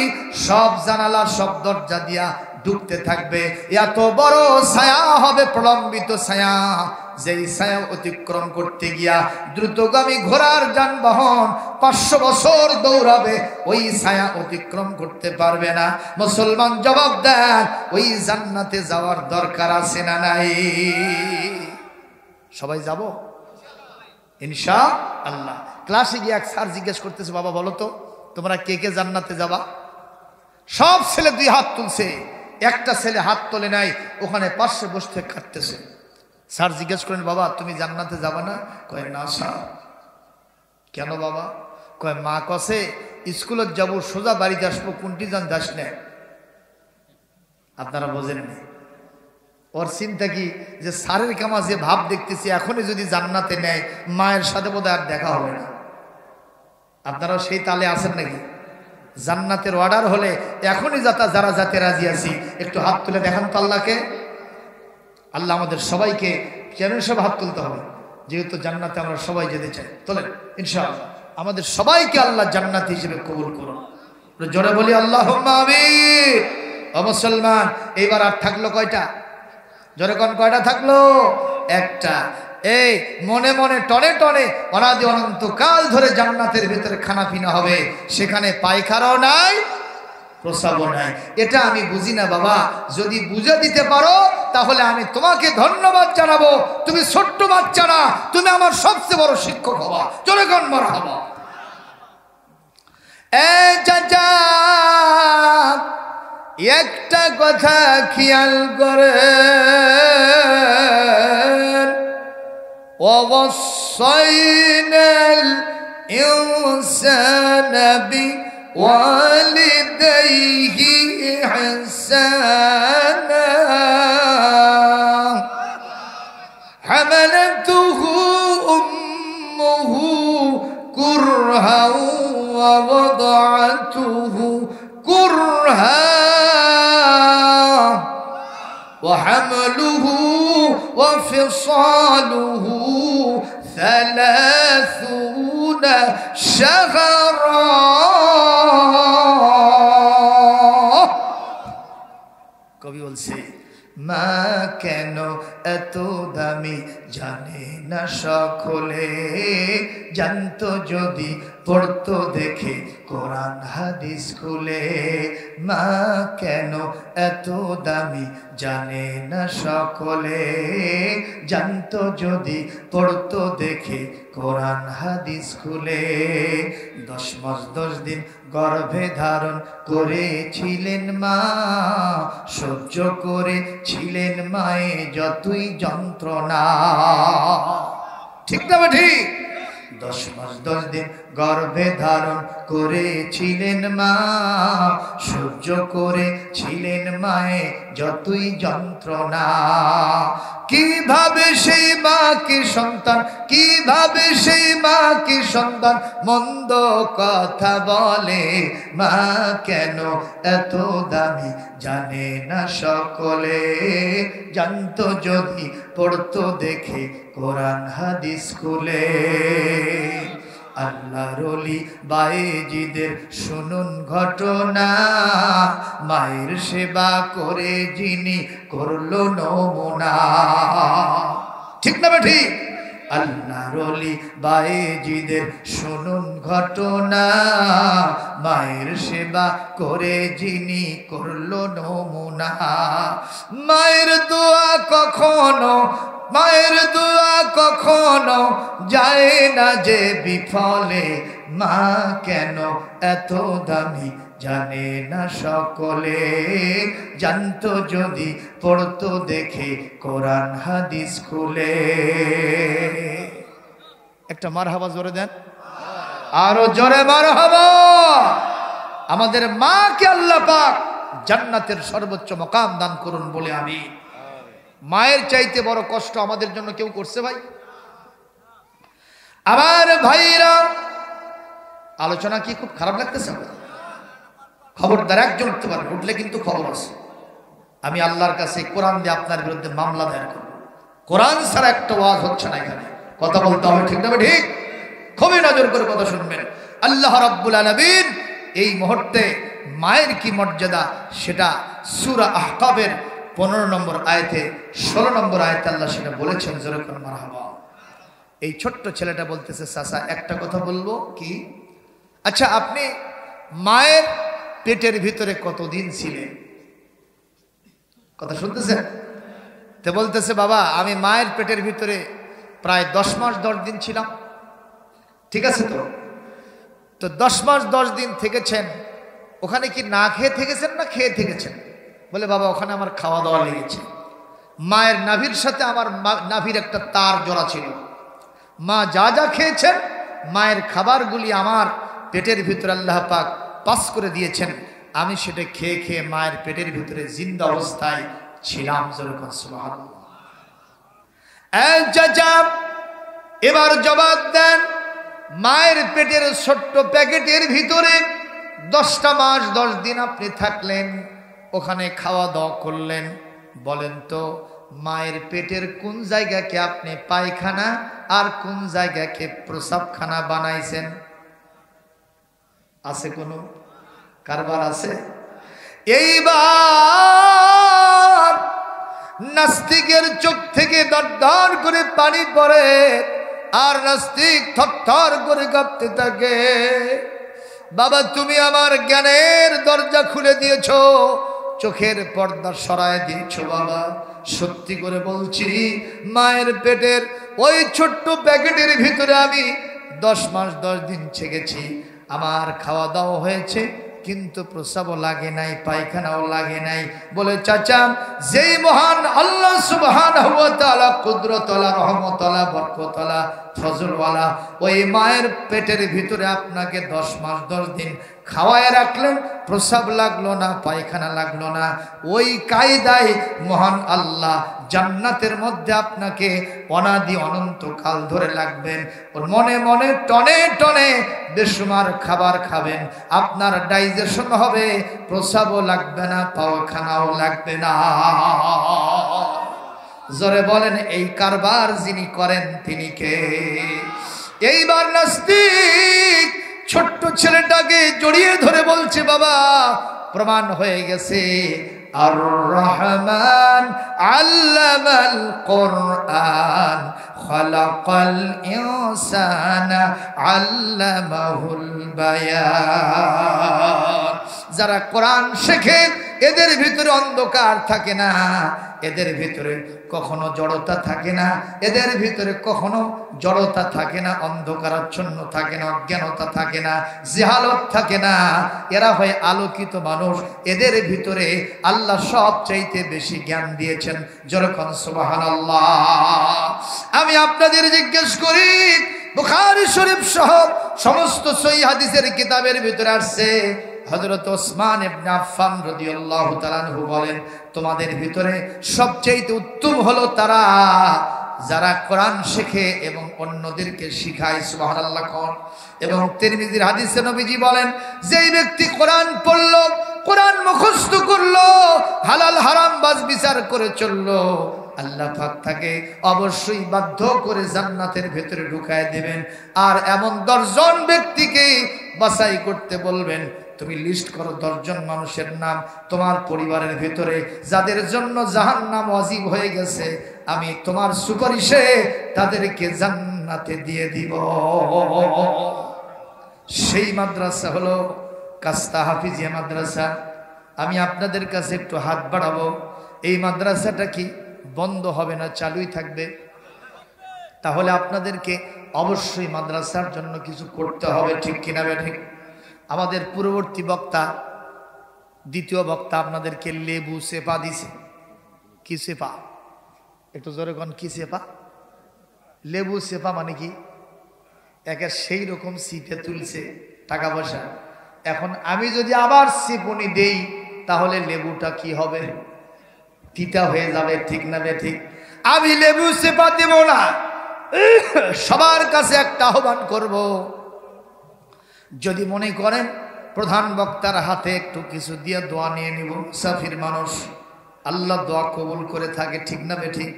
[SPEAKER 1] সব জানালা সব দরজা দিয়া ঢুকতে থাকবে। এত বড় ছায়া হবে, প্রলম্বিত ছায়া, যেই ছায়া অতিক্রম করতে গিয়া দ্রুতগামী ঘোড়ার যানবাহন 500 বছর দৌড়াবে, ওই ছায়া অতিক্রম করতে পারবে না। মুসলমান জবাব দেন, ওই জান্নাতে যাওয়ার দরকার আছে না নাই? সবাই যাব ইনশাআল্লাহ। ক্লাসে গিয়ে এক স্যার জিজ্ঞেস করতেছে, বাবা বলো তো তোমরা কে কে জান্নাতে যাবা? সব ছেলে 2 হাত তুলছে, একটা ছেলে হাত তোলে নাই, ওখানে পাশে বসে কাটতেছে। স্যার জিজ্ঞেস করেন, বাবা তুমি জান্নাতে যাবা না? কয় না স্যার। কেন বাবা? কয় মা কসে স্কুলে যাব, সোজা বাড়িতে আসবো, কোনটি যান যাস না। আপনারা বোঝেন না, ওর চিন্তা কি যে স্যারের কামা যে ভাব দেখতেছি, এখনই যদি জান্নাতে নেয় মায়ের সাথে বোধহয় আর দেখা হবে না। আপনারাও সেই তালে আছেন নাকি? জান্নাতের অর্ডার হলে এখনই যারা যাতে রাজি আছি, একটু হাত তুলে দেখান তো আল্লাহকে। আল্লাহ আমাদের সবাইকে, কেন সব হাত তুলতে হবে, যেহেতু জান্নাতে আমরা সবাই যেতে চাই। তোলেন ইনশাআল্লাহ, আমাদের সবাইকে আল্লাহ জান্নাত হিসেবে কবুল করুন। জোরে বলি আল্লাহুম্মা আমিন। ও মুসলমান, এইবার আর থাকলো কয়টা? জোরে কোন কয়টা থাকলো? একটা। এই মনে মনে টনে টনে অনাদি অনন্তকাল ধরে জান্নাতের ভিতরে খানা পিনা হবে, সেখানে পায়খানাও নাই, প্রসাবও নাই। এটা আমি বুঝি না বাবা, যদি বুঝে দিতে পারো তাহলে আমি তোমাকে ধন্যবাদ জানাবো। তুমি ছোট্ট বাচ্চা না, তুমি আমার সবচেয়ে বড় শিক্ষক হবা। জোরে কোন মারহাবা। এই চাচা একটা কথা খেয়াল করে, ওয়াসাইনাল ইনসানা বিওয়ালিদাইহি ইহসানা হামালাতুহু উম্মুহু কুরহান ওয়া ওয়াদাআতুহু কুরহান وحمله وفصاله 30 شهرا। কবি বলছে, মা কেন এত দামি জানে না সকলে, জানতো যদি পড়তো দেখে কোরআন হাদিস খুলে। মা কেন এত দামি জানে না সকলে, জানতো যদি পড়তো দেখে কোরআন হাদিস খুলে। 10 মাস 10 দিন গর্ভে ধারণ করেছিলেন মা, সহ্য করেছিলেন মায়ে যতই যন্ত্রণা। ঠিক না ঠিক? 10 মাস 10 দিন গর্ভে ধারণ করেছিলেন মা, সহ্য করেছিলেন মায়ে যতই যন্ত্রণা। কিভাবে সেই মা কি সন্তান, কিভাবে সেই মা কি সন্তান মন্দ কথা বলে। মা কেন এত দামি জানে না সকলে, জানতো যদি পড়তো দেখে কোরআন হাদিস খুলে। আল্লাহর ওলি বায়েজিদের শুনুন ঘটনা, মায়ের সেবা করে যিনি করলো নমুনা। ঠিক না ঠিক? আল্লাহর ওলি বায়েজিদের শুনুন ঘটনা, মায়ের সেবা করে যিনি করলো নমুনা। মায়ের দোয়া কখনো, মায়ের দোয়া কখনো যায় না যে বিফলে। মা কেন এত দামি জানে না সকলে, জানতো যদি পড়তো দেখে কোরআন হাদিস খুলে। একটা মারহাবা জোরে দেন, আরো জোরে মারহাবা। আমাদের মাকে আল্লাহ পাক জান্নাতের সর্বোচ্চ মাকাম দান করুন বলে আমি। মায়ের চাইতে বড় কষ্ট আমাদের জন্য কেউ করছে ভাই? আমার ভাইরা, আলোচনা কি খুব খারাপ লাগতেছে? খবরদার একজন উঠতে পারবে, উঠলে কিন্তু খবর আছে। আমি আল্লাহর কাছে কোরআন দিয়ে আপনার বিরুদ্ধে মামলা দায়ের করব। কোরআন ছাড়া একটা ওয়াজ হচ্ছে না এখানে, কথা বলতে হবে, ঠিক না ঠিক? খুবই নজর করে কথা শুনবেন। আল্লাহ রাব্বুল আলামিন এই মুহূর্তে মায়ের কি মর্যাদা সেটা সূরা আহকাবের 15 নম্বর আয়াতে 16 নম্বর আয়াতে আল্লাহ সেটা বলেছেন। জোরে করে মারহাবা। এই ছোট্ট ছেলেটা বলতেছে, চাচা একটা কথা বলবো কি? আচ্ছা, আপনি মায়ের পেটের ভিতরে কতদিন ছিলেন? কথা শুনতেছেন? তো বলতেছে, বাবা আমি মায়ের পেটের ভিতরে প্রায় 10 মাস 10 দিন ছিলাম। ঠিক আছে, তো 10 মাস 10 দিন থেকেছেন, ওখানে কি না খেয়ে থেকেছেন না খেয়ে থেকেছেন? বলে, বাবা ওখানে আমার খাওয়া দাওয়া লেগেছে। মায়ের নাভির সাথে আমার নাভির একটা তার জড়া ছিল। মা যা যা খেয়েছেন মায়ের খাবারগুলি আমার পেটের ভিতরে আল্লাহ পাক পাস করে দিয়েছেন। আমি সেটা খেয়ে খেয়ে মায়ের পেটের ভিতরে জিন্দা অবস্থায় ছিলাম। সুবহানাল্লাহ। এবার জবাব দেন, মায়ের পেটের ছোট্ট প্যাকেটের ভিতরে 10টা মাস 10 দিন আপনি থাকলেন, ওখানে খাওয়া দাওয়া করলেন। বলেন তো মায়ের পেটের কোন জায়গাকে আপনি পায়খানা আর কোন জায়গাকে প্রসাবখানা বানাইছেন? আছে কোনো কারবার আছে? এইবার নাস্তিকের চোখ থেকে দরদর করে পানি পড়ে, আর নাস্তিক থরথর করে কাঁপতে থাকে। বাবা তুমি আমার জ্ঞানের দরজা খুলে দিয়েছো, চোখের পর্দা সরায় দিয়েছো বাবা। সত্যি করে বলছি, মায়ের পেটের ওই ছোট্ট প্যাকেটের ভিতরে আমি 10 মাস 10 দিন থেকেছি। আমার খাওয়া দাওয়া হয়েছে, কিন্তু প্রস্রাবও লাগে নাই, পায়খানাও লাগে নাই। বলে, চাচা যেই মহান আল্লাহ সুবহানাহু ওয়া তাআলা কুদরতওয়ালা, রহমতওয়ালা, বরকতওয়ালা, ফজলওয়ালা ওই মায়ের পেটের ভিতরে আপনাকে 10 মাস 10 দিন খাওয়ায় রাখলেন, প্রস্রাব লাগলো না, পায়খানা লাগলো না, ওই কায়দায় মহান আল্লাহ জান্নাতের মধ্যে আপনাকে অনাদি অনন্তকাল ধরে লাগবেন। ওর মনে মনে টনে টনে বেসুমার খাবার খাবেন, আপনার ডাইজেশন হবে, প্রস্রাবও লাগবে না, পায়খানাও লাগবে না। জোরে বলেন, এই কারবার যিনি করেন তিনি কে? এইবার নাস্তিক ছোট্ট ছেলেটাকে জড়িয়ে ধরে বলছে, বাবা প্রমাণ হয়ে গেছে, আর রহমান আল্লামাল কোরআন খালাকাল ইনসানা আল্লামাহুল বায়ান। যারা কোরআন শেখে এদের ভিতরে অন্ধকার থাকে না, এদের ভিতরে কখনো জড়তা থাকে না, এদের ভিতরে কখনো জড়তা থাকে না, অন্ধকারাচ্ছন্ন থাকে না, অজ্ঞানতা থাকে না, জাহালত থাকে না। এরা হয় আলোকিত মানুষ, এদের ভিতরে আল্লাহ সবচাইতে বেশি জ্ঞান দিয়েছেন। যেরকম সুবহানাল্লাহ। আমি আপনাদের জিজ্ঞেস করি, বুখারী শরীফ সহ সমস্ত সহিহ হাদিসের কিতাবের ভিতরে আসছে, হযরত ওসমান ইবনে আফফান রাদিয়াল্লাহু তাআলা আনহু বলেন, তোমাদের ভিতরে সবচেয়ে উত্তম হলো তারা যারা কোরআন শেখে এবং অন্যদেরকে শিখায়, সুবহানাল্লাহ কোন। এবং তিরমিজির হাদিসে নবীজি বলেন, যেই ব্যক্তি কোরআন পড়ল, কোরআন মুখস্থ করলো, হালাল হারাম বাজ বিচার করে চললো, আল্লাহ পাক তাকে অবশ্যই বাধ্য করে জান্নাতের ভেতরে ঢুকায় দেবেন। আর এমন 10 জন ব্যক্তিকে বাছাই করতে বলবেন, তুমি লিস্ট করো 10 জন মানুষের নাম তোমার পরিবারের ভেতরে যাদের জন্য জাহান্নাম ওয়াজিব হয়ে গেছে, আমি তোমার সুপারিশে তাদেরকে জান্নাতে দিয়ে দিব। সেই মাদ্রাসা হলো কাস্তা হাফিজিয়া মাদ্রাসা। আমি আপনাদের কাছে একটু হাত বাড়াবো, এই মাদ্রাসাটা কি বন্ধ হবে না, চালুই থাকবে? তাহলে আপনাদেরকে অবশ্যই মাদ্রাসার জন্য কিছু করতে হবে, ঠিক কিনা ঠিক? আমাদের পূর্ববর্তী বক্তা, দ্বিতীয় বক্তা আপনাদেরকে লেবু সেপা দিছে। কি সেপা? একটু জোরে কোন, কি সেপা? লেবু সেপা মানে কি? একে সেই রকম সিপে তুলছে টাকা পয়সা। এখন আমি যদি আবার সিপুনি দেই তাহলে লেবুটা কি হবে? তিতা হয়ে যাবে, ঠিক না ঠিক? আমি লেবু সেপা দেব না। সবার কাছে একটা আহ্বান করব, যদি মনে করেন প্রধান বক্তার হাতে একটু কিছু দিয়ে দোয়া নিয়ে নিব, মুসাফির মানুষ, আল্লাহ দোয়া কবুল করে থাকে, ঠিক না ঠিক?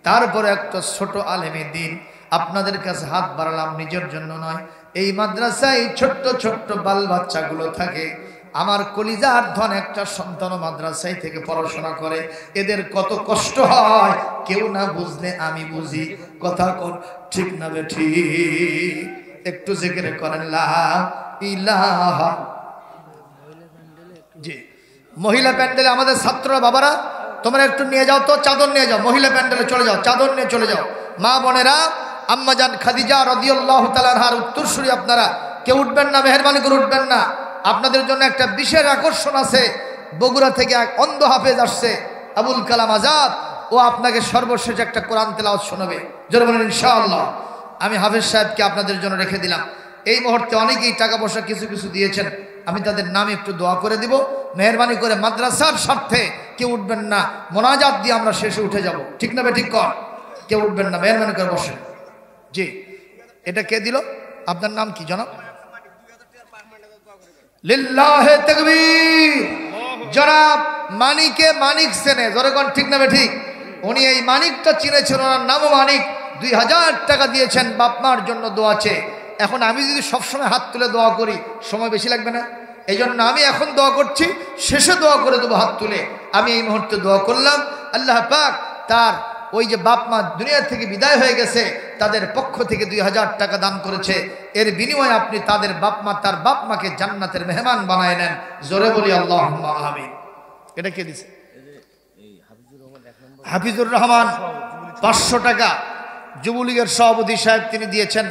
[SPEAKER 1] তারপরে একটা ছোট আলেমে দিন আপনাদের কাছে হাত বাড়ালাম, নিজের জন্য নয়। এই মাদ্রাসায় ছোট্ট ছোট্ট বাল বাচ্চাগুলো থাকে, আমার কলিজার ধন একটা সন্তান মাদ্রাসায় থেকে পড়াশোনা করে, এদের কত কষ্ট হয় কেউ না বুঝলে আমি বুঝি। কথা কোন, ঠিক না ঠিক? একটু জিকির করেন লা ইলাহা। জি, মহিলা প্যান্ডেলে আমাদের ছাত্ররা, বাবারা তোমরা একটু নিয়ে যাও তো, চাদর নিয়ে যাও, মহিলা প্যান্ডেলে চলে যাও, চাদর নিয়ে চলে যাও। মা বোনেরা, আম্মাজান খাদিজা রাদিয়াল্লাহু তাআলা আনহার উত্তরসূরি আপনারা কেউ উঠবেন না, মেহেরবানি করে উঠবেন না। আপনাদের জন্য একটা বিশেষ আকর্ষণ আছে। বগুড়া থেকে এক অন্ধ হাফেজ আসছে, আবুল কালাম আজাদ, ও আপনাকে সর্বশেষ একটা কোরআন তেলাওয়াত শোনাবে। জোরে বলেন ইনশাআল্লাহ। আমি হাফেজ সাহেবকে আপনাদের জন্য রেখে দিলাম। এই মুহূর্তে অনেকেই টাকা পয়সা কিছু কিছু দিয়েছেন, আমি তাদের নামে একটু দোয়া করে দিব। মেহেরবানি করে মাদ্রাসার স্বার্থে কেউ উঠবেন না, মোনাজাত দিয়ে আমরা শেষে উঠে যাব, ঠিক না ঠিক? কর, কেউ উঠবেন না, মেহেরবানি করে বসেন। জি, এটা কে দিল? আপনার নাম কি জনাব? লিল্লাহে তাকবীর। জনাব মানিকে মানিক সেনে, জোরে কোন, ঠিক না ঠিক? উনি এই মানিকটা চিনেছেন, ওনার নামও মানিক। 2000 টাকা দিয়েছেন বাপ মার জন্য দোয়া চেয়ে। এখন আমি যদি সবসময় হাত তুলে দোয়া করি সময় বেশি লাগবে না? এই জন্য আমি এখন দোয়া করছি, শেষে দোয়া করে দেবো হাত তুলে। আমি এই মুহূর্তে দোয়া করলাম, আল্লাহ পাক তার ওই যে বাপ মা দুনিয়া থেকে বিদায় হয়ে গেছে, তাদের পক্ষ থেকে 2000 টাকা দান করেছে, এর বিনিময়ে আপনি তাদের বাপ মা, তার বাপ মাকে জান্নাতের মেহমান বানায় নেন। জোরে বলি আল্লাহুম্মা আমিন। এটা কে দিছে? হাফিজুর রহমান 500 টাকা, যুবলীগের সভাপতি সাহেব তিনি দিয়েছেন।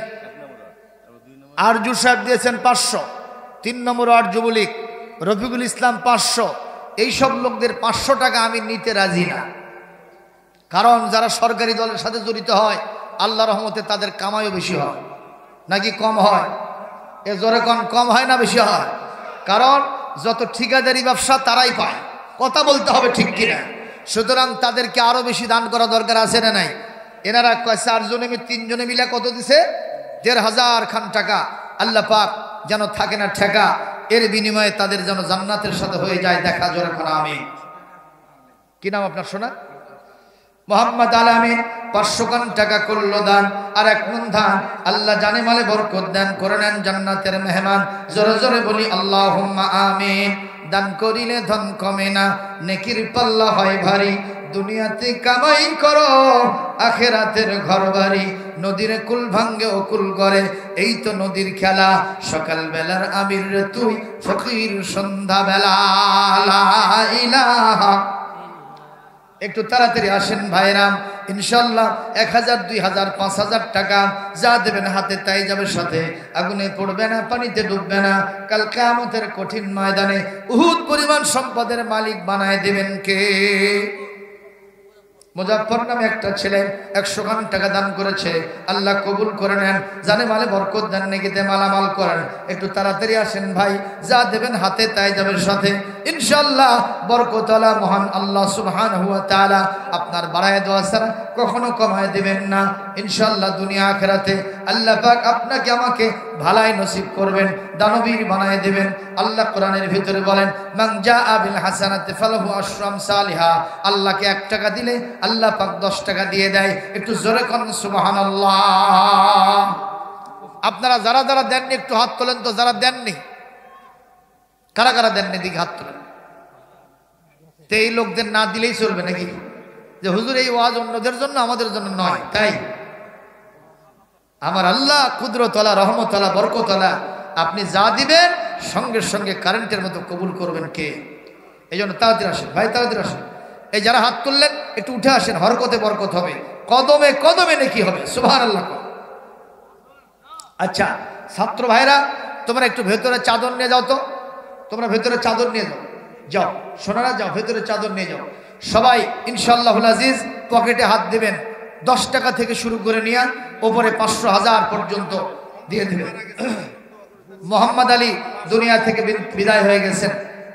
[SPEAKER 1] আরজু সাহেব দিয়েছেন 500, 3 নম্বর ওয়ার্ড যুবলীগ রফিকুল ইসলাম 500। এইসব লোকদের 500 টাকা আমি নিতে রাজি না, কারণ যারা সরকারি দলের সাথে জড়িত হয় আল্লাহ রহমতে তাদের কামাইও বেশি হয়, নাকি কম হয়? এ জোরে কম হয় না বেশি হয়? কারণ যত ঠিকাদারি ব্যবসা তারাই পায়, কথা বলতে হবে, ঠিক কিনা? সুতরাং তাদেরকে আরো বেশি দান করা দরকার আছে না নাই? এনারা 4 জনে 3 জনে মিলে কত দিছে? 1500 খান টাকা। আল্লাহ পাক যেন থাকে না ঠেকা, এর বিনিময়ে তাদের যেন জান্নাতের সাথে হয়ে যায় দেখা। জোরে কোন আমিন। কি নাম আপনার? শোনা মোহাম্মদ আলামিন 500 টাকা করলো দান, আর 1 মণ ধান। আল্লাহ জানে মালে বরকত দান করে নেন, জান্নাতের মেহমান। জোরে জোরে বলি আল্লাহুম্মা আমিন। দান করিলে ধন কমে না, নেকির পাল্লা হয় ভারী। দুনিয়াতে কামাই করো, আখেরাতের ঘর বাড়ি। নদীর কুল ভাঙ্গে ও কুল করে, এই তো নদীর খেলা। সকাল বেলার আমির রে তুই, ফকির সন্ধ্যা বেলা। লা ইলাহা। একটু তাড়াতাড়ি আসেন ভাইরাম, ইনশাল্লাহ 1000, 2000, 5000 টাকা যা দেবেন হাতে তাই যাবে সাথে। আগুনে পড়বে না, পানিতে ডুববে না। কাল কিয়ামতের কঠিন ময়দানে উহুদ পরিমাণ সম্পদের মালিক বানায় দেবেন কে? মুজাফফর নামে একটা ছেলে 100 খান টাকা দান করেছে, আল্লাহ কবুল করে নেন, জানে মালে বরকত দেন, নেকিতে মালামাল করেন। একটু তাড়াতাড়ি আসেন ভাই, যা দেবেন হাতে তাই যাবে সাথে, ইনশাআল্লাহ বরকতওয়ালা মহান আল্লাহ সুবহানাহু ওয়া তাআলা আপনার বাড়ায় দেওয়া ছাড়া কখনো কমায় দিবেন না ইনশাআল্লাহ। দুনিয়া আখিরাতে আল্লাহ পাক আপনাকে আমাকে ভালাই নসিব করবেন, দানবীর বানায় দিবেন। আল্লাহ কোরআনের ভিতরে বলেন, মান জাআ বিল হাসানাতি ফালাহু আশরু আমসালিহা। আল্লাহকে 1 টাকা দিলে আল্লাহ পাক 10 টাকা দিয়ে দেয়। একটু জোরে কোন সুবহানাল্লাহ। আপনারা যারা যারা দেননি একটু হাত তোলেন তো, যারা দেননি, কারা কারা দেননি দিকে হাত তোলেন। তো এই লোকদের না দিলেই চলবে নাকি, যে হুজুর এই ওয়াজ অন্যদের জন্য আমাদের জন্য নয়? তাই আমার আল্লাহ কুদরতওয়ালা, রহমতওয়ালা, বরকতওয়ালা, আপনি যা দিবেন সঙ্গে সঙ্গে কারেন্টের মতো কবুল করবেন কে? এই জন্য তাড়াতাড়ি আসেন ভাই, তাড়াতাড়ি আসেন। এই যারা হাত তুললেন একটু উঠে আসেন, হরকতে বরকত হবে, কদমে কদমে নেকি হবে। সুবহানাল্লাহ। আচ্ছা ছাত্র ভাইরা, তোমরা একটু ভেতরে চাদর নিয়ে যাও তো, তোমরা ভেতরে চাদর নিয়ে যাও, যাও সোনারা যাও, ভেতরে চাদর নিয়ে যাও সবাই। ইনশাআল্লাহুল আজিজ পকেটে হাত দিবেন, 10 টাকা থেকে শুরু করে নিয়ে ওপরে 500, 1000 পর্যন্ত দিয়ে দিবেন। মোহাম্মদ আলী দুনিয়া থেকে বিদায় হয়ে গেছেন,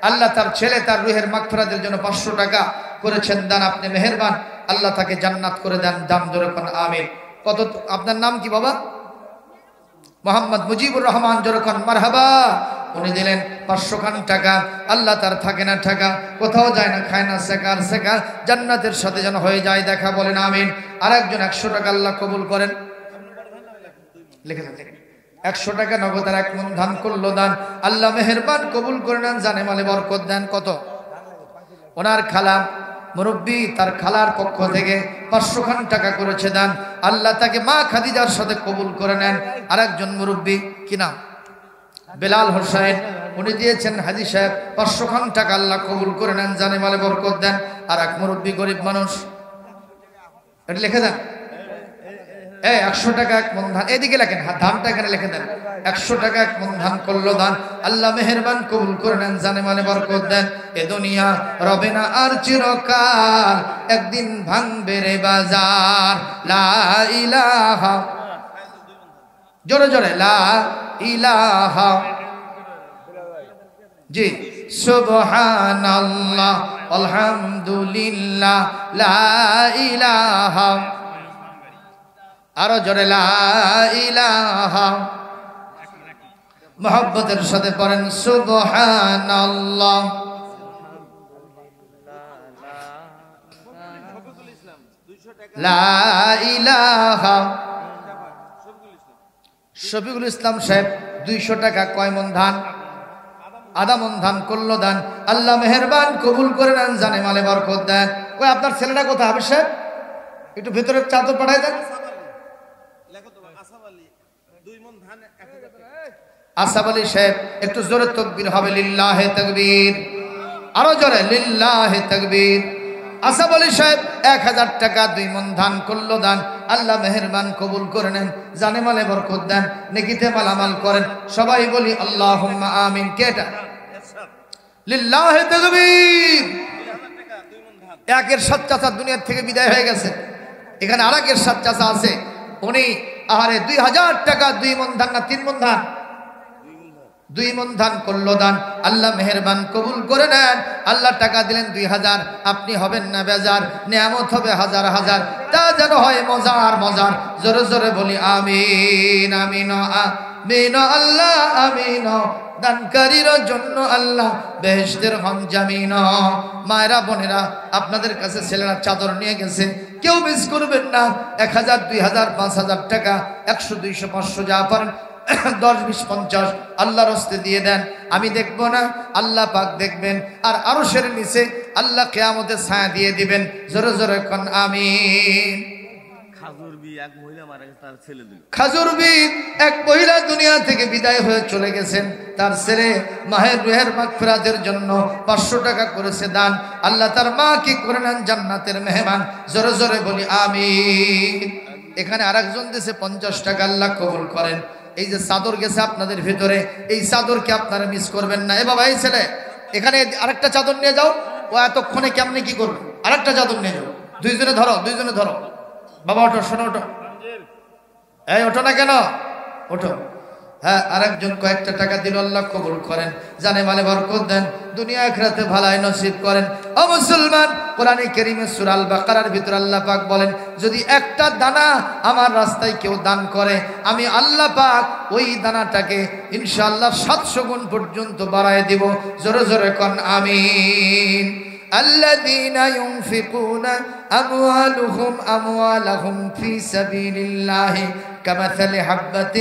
[SPEAKER 1] আল্লাহ তার ছেলে তার রুহের মাগফিরাতের জন্য 500 টাকা করেছেন দান। আপনি মেহেরবান, আল্লাহ তাকে জান্নাত করে দেন। দাম জোরে কোন আমিন। কত আপনার নাম কি বাবা? মোহাম্মদ মুজিবুর রহমান, জোরে কোন মারহাবা। উনি দিলেন 500 খান টাকা। আল্লাহ তার থাকে না টাকা, কোথাও যায় না, খায় না, সেকার সেকার জান্নাতের সাথে যেন হয়ে যায় দেখা, বলেন আমিন। আর একজন 100 টাকা আল্লাহ কবুল করেন, লিখে দেন 100 টাকা নগদ আর 1 মণ ধান করলো দান। আল্লাহ মেহেরবান কবুল করে নেন, জানে মালে বরকত দেন। কত? ওনার খালা মুরব্বী, তার খালার পক্ষ থেকে 500 খান টাকা করেছে দান। আল্লাহ তাকে মা খাদিজার সাথে কবুল করে নেন। আর একজন মুরব্বী, কি নাম? বেলাল হোসেন, উনি দিয়েছেন হাজী সাহেব 500 খান টাকা, আল্লাহ কবুল করে নেন, জানে মালে বরকত দেন। আর এক মুরব্বী, গরিব মানুষ, এটা লিখে দেন। 100 টাকা 1 মণ ধান, এদিকে লেখেন, ধানটা এখানে লিখে দেন। 100 টাকা 1 মণ ধান করলো দান। আল্লাহ মেহেরবান কবুল করে নেন, জানে মালে বরকত দেন। এ দুনিয়া রবে না আর চিরকাল, একদিন ভাঙবে রে বাজার। লা ইলাহা, জোরে জোরে, লা ইলাহা, জি, সুবহানাল্লাহ, আলহামদুলিল্লাহ, লা ইলাহা, আরো জোরে, লা ইলাহা। মুহাব্বতের সাথে পড়েন সুবহানাল্লাহ। লা ইলাহা। শফিকুল ইসলাম সাহেব 200 টাকা, কয় মণ ধান? আধা মণ ধান করলো দান। আল্লাহ মেহেরবান কবুল করে নেন, জানে মালে বরকত দেন। কই আপনার ছেলেটা কোথায়? হাবিব সাহেব একটু ভেতরের চাদর পাঠাই দেন। আসাব আলী সাহেব একটু জোরে তাকবীর হবে, লিল্লাহে তাকবীর, আরো জোরে, লিল্লাহে তাকবীর। আসাব আলী সাহেব 1000 টাকা 2 মণ ধান করলো দান। আল্লাহ মেহেরবান কবুল করে নেন, জানে মালে বরকত দেন, নেকিতে মালামাল করেন। সবাই বলি আল্লাহুম্মা আমিন। কেটা? লিল্লাহে তাকবীর। একের সাত চাচা দুনিয়ার থেকে বিদায় হয়ে গেছে, এখানে আর একের সাত চাচা আছে, উনি আহারে 2000 টাকা 2 মণ ধান না 3 মণ ধান, 2 মণ ধান করলো দান। আল্লাহ মেহেরবান কবুল করে নেন। আল্লাহ টাকা দিলেন 2000, আপনি হবেন না বেজার, নিয়ামত হবে হাজার হাজার, তা যেন হয় মজার মজার। জোরে জোরে বলি আমিন, আমিন, আমিন, আল্লাহ আমিন। দানকারীর জন্য আল্লাহ বেহেশতের হন জামিন। মায়েরা বোনেরা, আপনাদের কাছে ছেলেরা চাদর নিয়ে গেছে, কেউ মিস করবেন না। 1000, 2000, 5000 টাকা, 100, 200, 500 যা পারেন, 10, 20, 50 আল্লাহর হস্তে দিয়ে দেন। আমি দেখবো না, আল্লাহ পাক দেখবেন। আর আরশের নিচে আল্লাহ কিয়ামতে ছায়া দিয়ে দিবেন। জোরে জোরে কোন আমিন। খাজুরবি এক মহিলা দুনিয়া থেকে বিদায় হয়ে চলে গেছেন, তার ছেলে মাহের রুহের মাগফিরাতের জন্য 500 টাকা করেছে দান। আল্লাহ তার মা কি করে নেন জান্নাতের মেহমান। জোরে জোরে বলি আমিন। এখানে আরেকজন দিয়েছে 50 টাকা, আল্লাহ কবুল করেন। এই যে চাদর গেছে আপনাদের ভিতরে, এই চাদরকে আপনারা মিস করবেন না। এ বাবা, এই ছেলে এখানে আরেকটা চাদর নিয়ে যাও। ও এতক্ষণে কেমনে কি করবে? আরেকটা চাদর নিয়ে যাও, দুইজনে ধরো বাবা, ওঠো, শোনো, ওঠো, এই ওঠো না কেন, ওঠো। হ্যাঁ, আরেকজন কয়েকটা টাকা দিল, আল্লাহ কবুল করেন, জানে মালে বরকত দেন, দুনিয়া আখিরাতে ভালাই নসিব করেন। ও মুসলমান, কোরআনে কারীমে সূরা আল বাকারার ভিতর আল্লাহ পাক বলেন, যদি একটা দানা আমার রাস্তায় কেউ দান করে, আমি আল্লাহ পাক ওই দানাটাকে ইনশাআল্লাহ 700 গুণ পর্যন্ত বাড়ায় দিব। জোরে জোরে কোন আমিন। الذين ينفقون أموالهم في سبيل الله كمثل حبة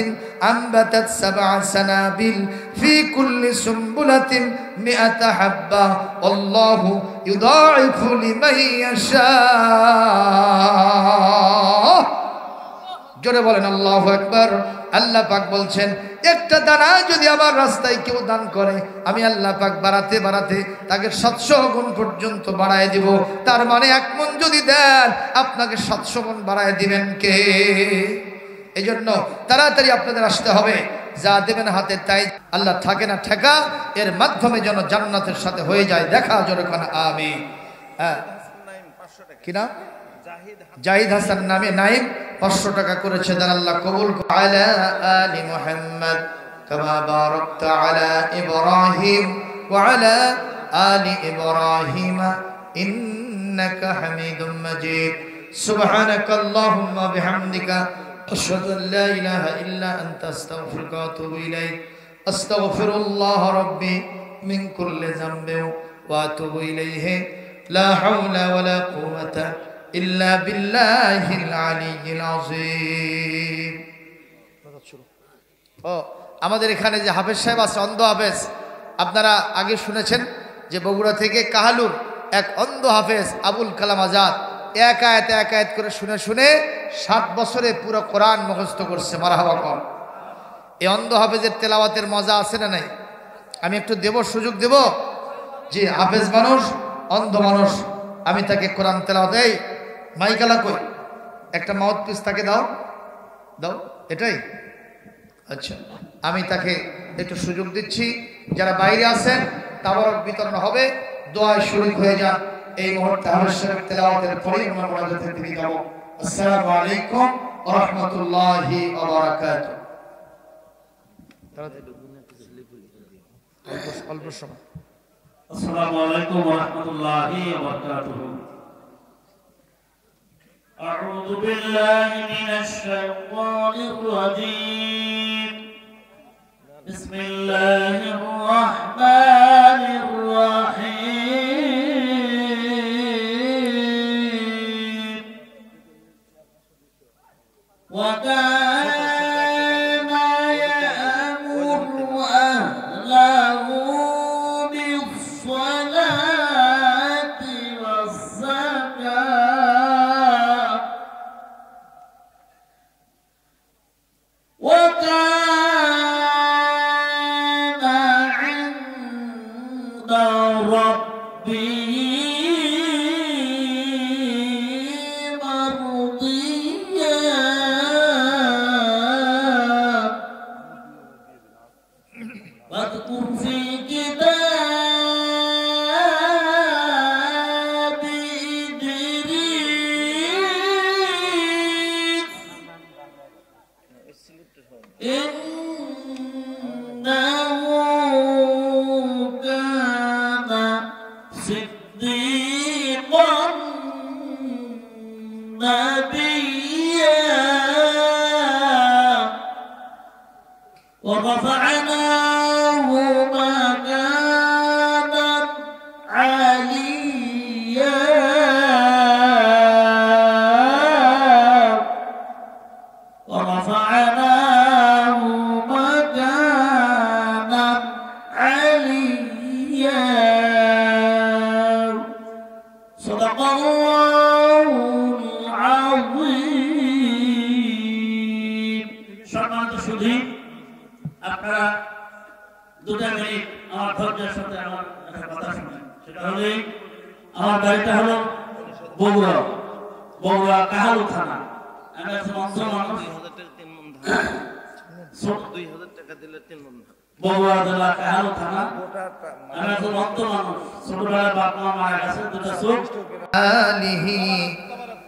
[SPEAKER 1] أنبتت 7 سنابل في كل سنبلة 100 حبة والله يضاعف لمن يشاء। জোরে বলেন আল্লাহু আকবার। আল্লাহ পাক বলছেন, একটা দানা যদি আমার রাস্তায় কেউ দান করে, আমি আল্লাহ পাক বাড়াতে বাড়াতে তাকে 700 গুণ পর্যন্ত বাড়ায় দিব। তার মানে 1 মণ যদি দেন, আপনাকে 700 গুণ বাড়ায় দিবেন কে? এই জন্য তাড়াতাড়ি আপনাদের আসতে হবে, যা দেবেন হাতে তাই আল্লাহ থাকে না ঠেকা, এর মাধ্যমে যেন জান্নাতের সাথে হয়ে যায় দেখা। জোরে কোন আমিন। হ্যাঁ, কি নাম? জাহিদ হাসান নামে নাইম 500 টাকা করেছে, দেন আল্লাহ কবুল। আলা আলি মুহাম্মদ কামা বারাকতা আলা ইব্রাহিম ওয়া আলা আলি ইব্রাহিম ইন্নাকা হামিদুম মাজিদ। সুবহানাকাল্লাহুম্মা বিহামদিকা আশহাদু আল লা ইলাহা ইল্লা আনতা আস্তাগফিরুকা ওয়া আতুবু ইলাইক। আস্তাগফিরুল্লাহ রাব্বি মিন কুল্লি যামবিন ওয়া আতুবু ইলাইহি। লা হাওলা ওয়া লা কুওয়াতা ইল্লা বিল্লাহিল আলিয়্যিল আযীম। ও আমাদের এখানে যে হাফেজ সাহেব আছে, অন্ধ হাফেজ, আপনারা আগে শুনেছেন যে বগুড়া থেকে কাহালুর এক অন্ধ হাফেজ আবুল কালাম আজাদ এক আয়াত করে শুনে শুনে 7 বছরে পুরো কোরআন মুখস্থ করছে। মারহাবা কর। এই অন্ধ হাফেজের তেলাওয়াতের মজা আছে না নাই? আমি একটু দেব, সুযোগ দেব। যে হাফেজ মানুষ, অন্ধ মানুষ, আমি তাকে কোরআন তেলাওয়াত, এই মাইকালা কই, একটা মাউথ পিস তাকে দাও, এটাই আচ্ছা। আমি তাকে একটু সুযোগ দিচ্ছি। যারা বাইরে আছেন তাবারক বিতরণ হবে, দোয়ায় শরীক হয়ে যান। এই মুহূর্তে হাফেজ শরীফ তেলাওয়াতের পরে আমরা মোনাজাতের দিকে যাব। আসসালামু আলাইকুম ওয়া রাহমাতুল্লাহি ওয়া বারাকাতুহু। অল্প সময়।
[SPEAKER 2] আসসালামু আলাইকুম ওয়া রাহমাতুল্লাহি ওয়া বারাকাতুহু। আউযু বিল্লাহি মিনাশ শাইতানির রাজীম। বিসমিল্লাহির রাহমানির রাহিম। ওয়া কানা ইয়া'মুরু আহলাহু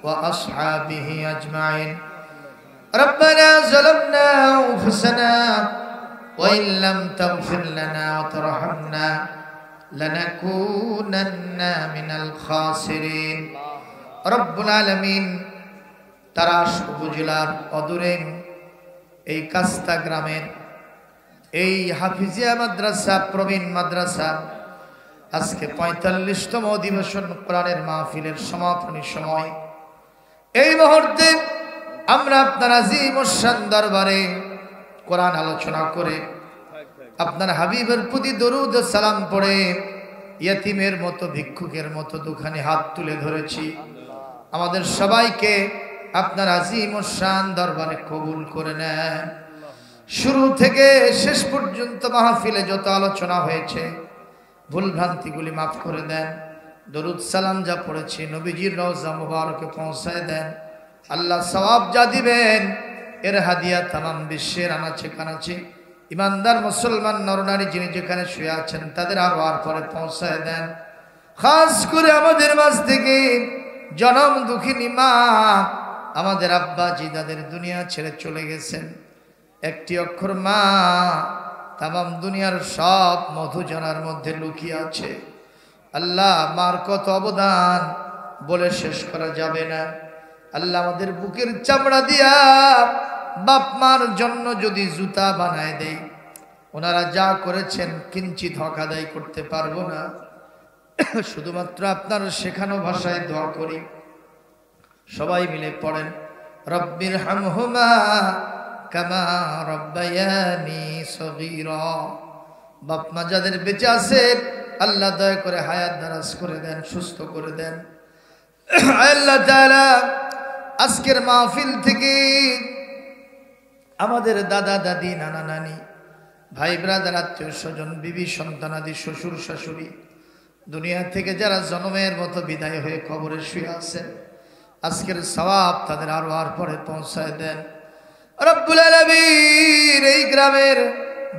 [SPEAKER 1] وأصحابه أجمعين. ربنا ظلمنا أنفسنا وإن لم تغفر لنا وترحمنا لنكونن من الخاسرين. رب العالمين তারাশ উপজেলার অদূরে এই কাস্তা গ্রামের এই হাফিজিয়া মাদ্রাসা প্রবীণ মাদ্রাসা আজকে ৪৫তম অধিবেশন কোরআনের মাহফিলের সমাপনী সময় এই মুহূর্তে আমরা আপনার আজিম ও শান দরবারে কোরআন আলোচনা করে আপনার হাবিবের প্রতি দরুদ ও সালাম পড়ে ইয়তিমের মতো ভিক্ষুকের মতো দুখানি হাত তুলে ধরেছি। আমাদের সবাইকে আপনার আজিম ও শান দরবারে কবুল করে নেন। শুরু থেকে শেষ পর্যন্ত মাহফিলে যত আলোচনা হয়েছে ভুল ভ্রান্তিগুলি মাফ করে দেন। দরুদ সালাম যা পড়েছি নবীজির রওজা মুবারকে পৌঁছায় দেন। আল্লাহ সওয়াব যা দিবেন এর হাদিয়া তামাম বিশ্বের আনাচে কানাচে ইমানদার মুসলমান নরনারী যিনি যেখানে শুয়ে আছেন তাদের আরো আর পরে পৌঁছায় দেন। খাস করে আমাদের মাঝ থেকে জনম দুঃখিনী মা আমাদের আব্বা জি যাদের দুনিয়া ছেড়ে চলে গেছেন, একটি অক্ষর মা তামাম দুনিয়ার সব মধু জানার মধ্যে লুকিয়ে আছে। আল্লাহ মার কত অবদান বলে শেষ করা যাবে না। আল্লাহ আমাদের বুকের চামড়া দিয়া বাপ মার জন্য যদি জুতা বানায় দেয়, ওনারা যা করেছেন কিঞ্চিত হক আদায় করতে পারবো না। শুধুমাত্র আপনার শেখানো ভাষায় দোয়া করি। সবাই মিলে পড়েন রব্বির হামহুমা কামা রব্বায়ানি সগীরা। বাপ মা যাদের বেঁচে আছেন আল্লাহ দয়া করে হায়াত দারাজ করে দেন, সুস্থ করে দেন। আল্লাহ তাআলা আজকের মাহফিল থেকে আমাদের দাদা দাদি নানা নানি ভাই ব্রাদার আত্মীয় স্বজন বিবি সন্তানাদি শ্বশুর শাশুড়ি দুনিয়া থেকে যারা জন্মের মতো বিদায় হয়ে কবরে শুয়ে আছেন আজকের সওয়াব তাদের আরো আর পরে পৌঁছায় দেন। রব্বুল আলামিন এই গ্রামের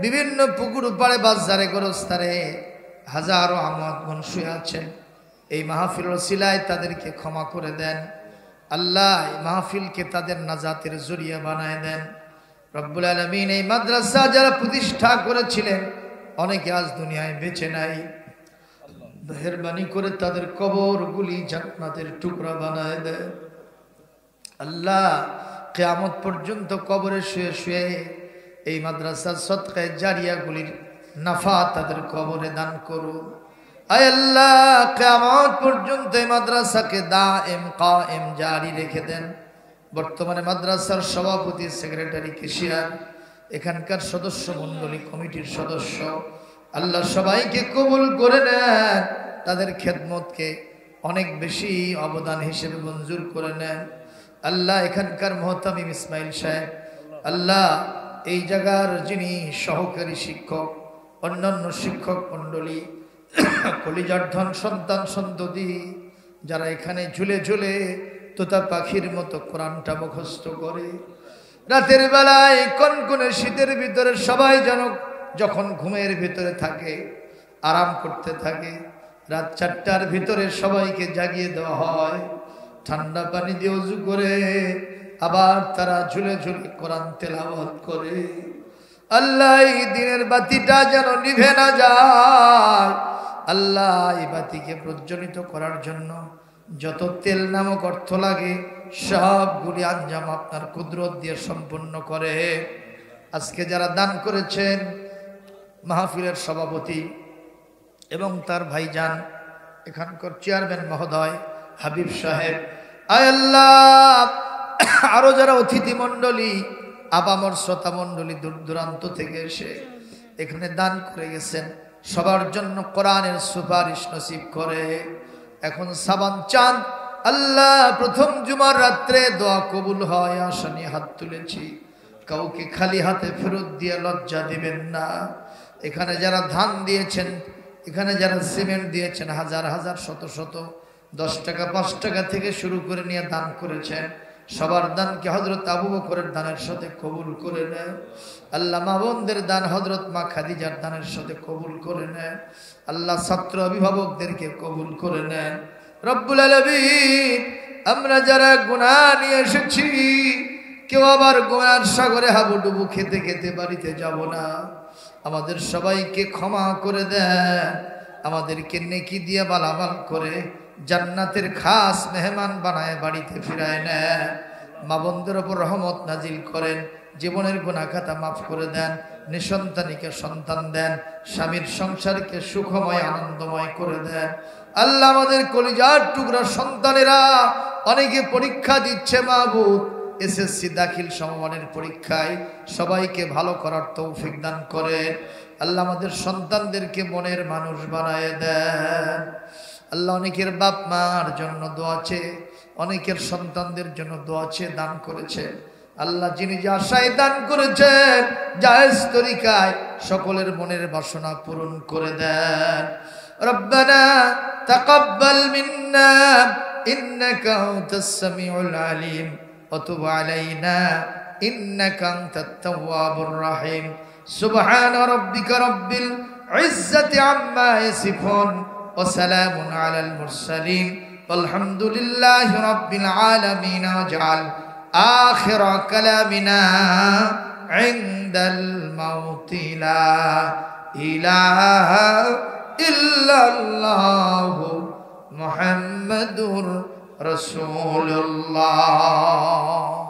[SPEAKER 1] বিভিন্ন পুকুর পাড়ে বাজারে গোরস্তারে হাজারো আমোয়াতগণ শুয়ে আছেন, এই মাহফিল ওসিলায় তাদেরকে ক্ষমা করে দেন। আল্লাহ এই মাহফিলকে তাদের নাজাতের জরিয়া বানায় দেন। রব্বুল আলামিন এই মাদ্রাসা যারা প্রতিষ্ঠা করেছিলেন অনেকে আজ দুনিয়ায় বেঁচে নাই, মেহেরবানি করে তাদের কবরগুলি জান্নাতের টুকরা বানায় দেন। আল্লাহ কিয়ামত পর্যন্ত কবরে শুয়ে শুয়ে এই মাদ্রাসার সদকায়ে জারিয়াগুলির নাফা তাদের কবরে দান করুন। আয় আল্লাহ কিয়ামত পর্যন্ত এই মাদ্রাসাকে দায়েম কায়েম জারি রেখে দেন। বর্তমানে মাদ্রাসার সভাপতি সেক্রেটারি কেশিয়ার এখানকার সদস্য মণ্ডলী কমিটির সদস্য আল্লাহ সবাইকে কবুল করে নেন, তাদের খেদমতকে অনেক বেশি অবদান হিসেবে মঞ্জুর করে নেন। আল্লাহ এখানকার মোহতামিম ইসমাইল সাহেব, আল্লাহ এই জায়গার যিনি সহকারী শিক্ষক, অন্যান্য শিক্ষক মণ্ডলী, কলিজার ধন সন্তান সন্ততি যারা এখানে ঝুলে ঝুলে তোতা পাখির মতো কোরআনটা মুখস্থ করে, রাতের বেলায় কনকনে শীতের ভিতরে সবাই যেন যখন ঘুমের ভিতরে থাকে আরাম করতে থাকে, রাত ৪টার ভিতরে সবাইকে জাগিয়ে দেওয়া হয়, ঠান্ডা পানি দিয়ে ওযু করে আবার তারা ঝুলে ঝুলে কোরআন তেলাওয়াত করে। আল্লাহ এই দিনের বাতিটা যেন নিভে না যায়। আল্লাহ এই বাতিকে প্রজ্বলিত করার জন্য যত তেল নামক অর্থ লাগে সবগুলি আঞ্জাম আপনার কুদরত দিয়ে সম্পন্ন করে। আজকে যারা দান করেছেন মাহফিলের সভাপতি এবং তার ভাইজান এখানকার চেয়ারম্যান মহোদয় হাবিব সাহেব, আয় আল্লাহ আরো যারা অতিথি মণ্ডলী আপামর শ্রোতা মণ্ডলী দূর দূরান্ত থেকে এসে এখানে দান করে গেছেন সবার জন্য কোরআনের সুপারিশ নসিব করে। এখন সাবান চাঁদ আল্লাহ প্রথম জুমার রাত্রে দোয়া কবুল হয় আশা নিয়ে হাত তুলেছি, কাউকে খালি হাতে ফেরত দিয়ে লজ্জা দিবেন না। এখানে যারা ধান দিয়েছেন, এখানে যারা সিমেন্ট দিয়েছেন, হাজার হাজার শত শত 10 টাকা 5 টাকা থেকে শুরু করে নিয়ে দান করেছেন, সবার দানকে হযরত আবু বকরের দানের সাথে কবুল করে নেয়। আল্লাহ মা বোনদের দান হযরত মা খাদিজার দানের সাথে কবুল করে নেয়। আল্লাহ ছাত্র অভিভাবকদেরকে কবুল করে নেয়। রব্বুল আলামিন আমরা যারা গুনাহ নিয়ে এসেছি কেউ আবার গুনার সাগরে হাবুডুবু খেতে খেতে বাড়িতে যাব না। আমাদের সবাইকে ক্ষমা করে দেন, আমাদেরকে নেকি দিয়ে বালাবাল করে জান্নাতের খাস মেহমান বানায় বাড়িতে ফিরায় নেন। মা বোনদের ওপর রহমত নাজিল করেন, জীবনের গুনাহ খাতা মাফ করে দেন, নিঃসন্তানীকে সন্তান দেন, স্বামীর সংসারকে সুখময় আনন্দময় করে দেন। আল্লাহ আমাদের কলিজার টুকরা সন্তানেরা অনেকে পরীক্ষা দিচ্ছে মাহবুব, এসএসসি দাখিল সমমানের পরীক্ষায় সবাইকে ভালো করার তৌফিক দান করে। আল্লাহ আমাদের সন্তানদেরকে মনের মানুষ বানায় দেন। আল্লাহ অনেকের বাপ মার জন্য দোয়া আছে, অনেকের সন্তানদের জন্য দোয়া আছে, দান করেছে। আল্লাহ যিনি যে আশায় দান করেছেন জায়েজ তরিকায় সকলের মনের বাসনা পূরণ করে দেন। রব্বানা তাকাব্বাল মিন্না ইন্নাকা আনতাস সামিউল আলিম ওয়া তুব আলাইনা ইন্নাকা আনতাত তাওয়াবুর রহিম। সুবহান রাব্বিকা রাব্বিল ইজ্জাতি আম্মা ইয়াসিফুন ওয়া সালামুন আলাল মুরসালিন ওয়ালহামদুলিল্লাহি রাব্বিল আলামিন। ওয়াজআল آخر كلامنا عند الموت لا إله إلا الله محمد رسول الله।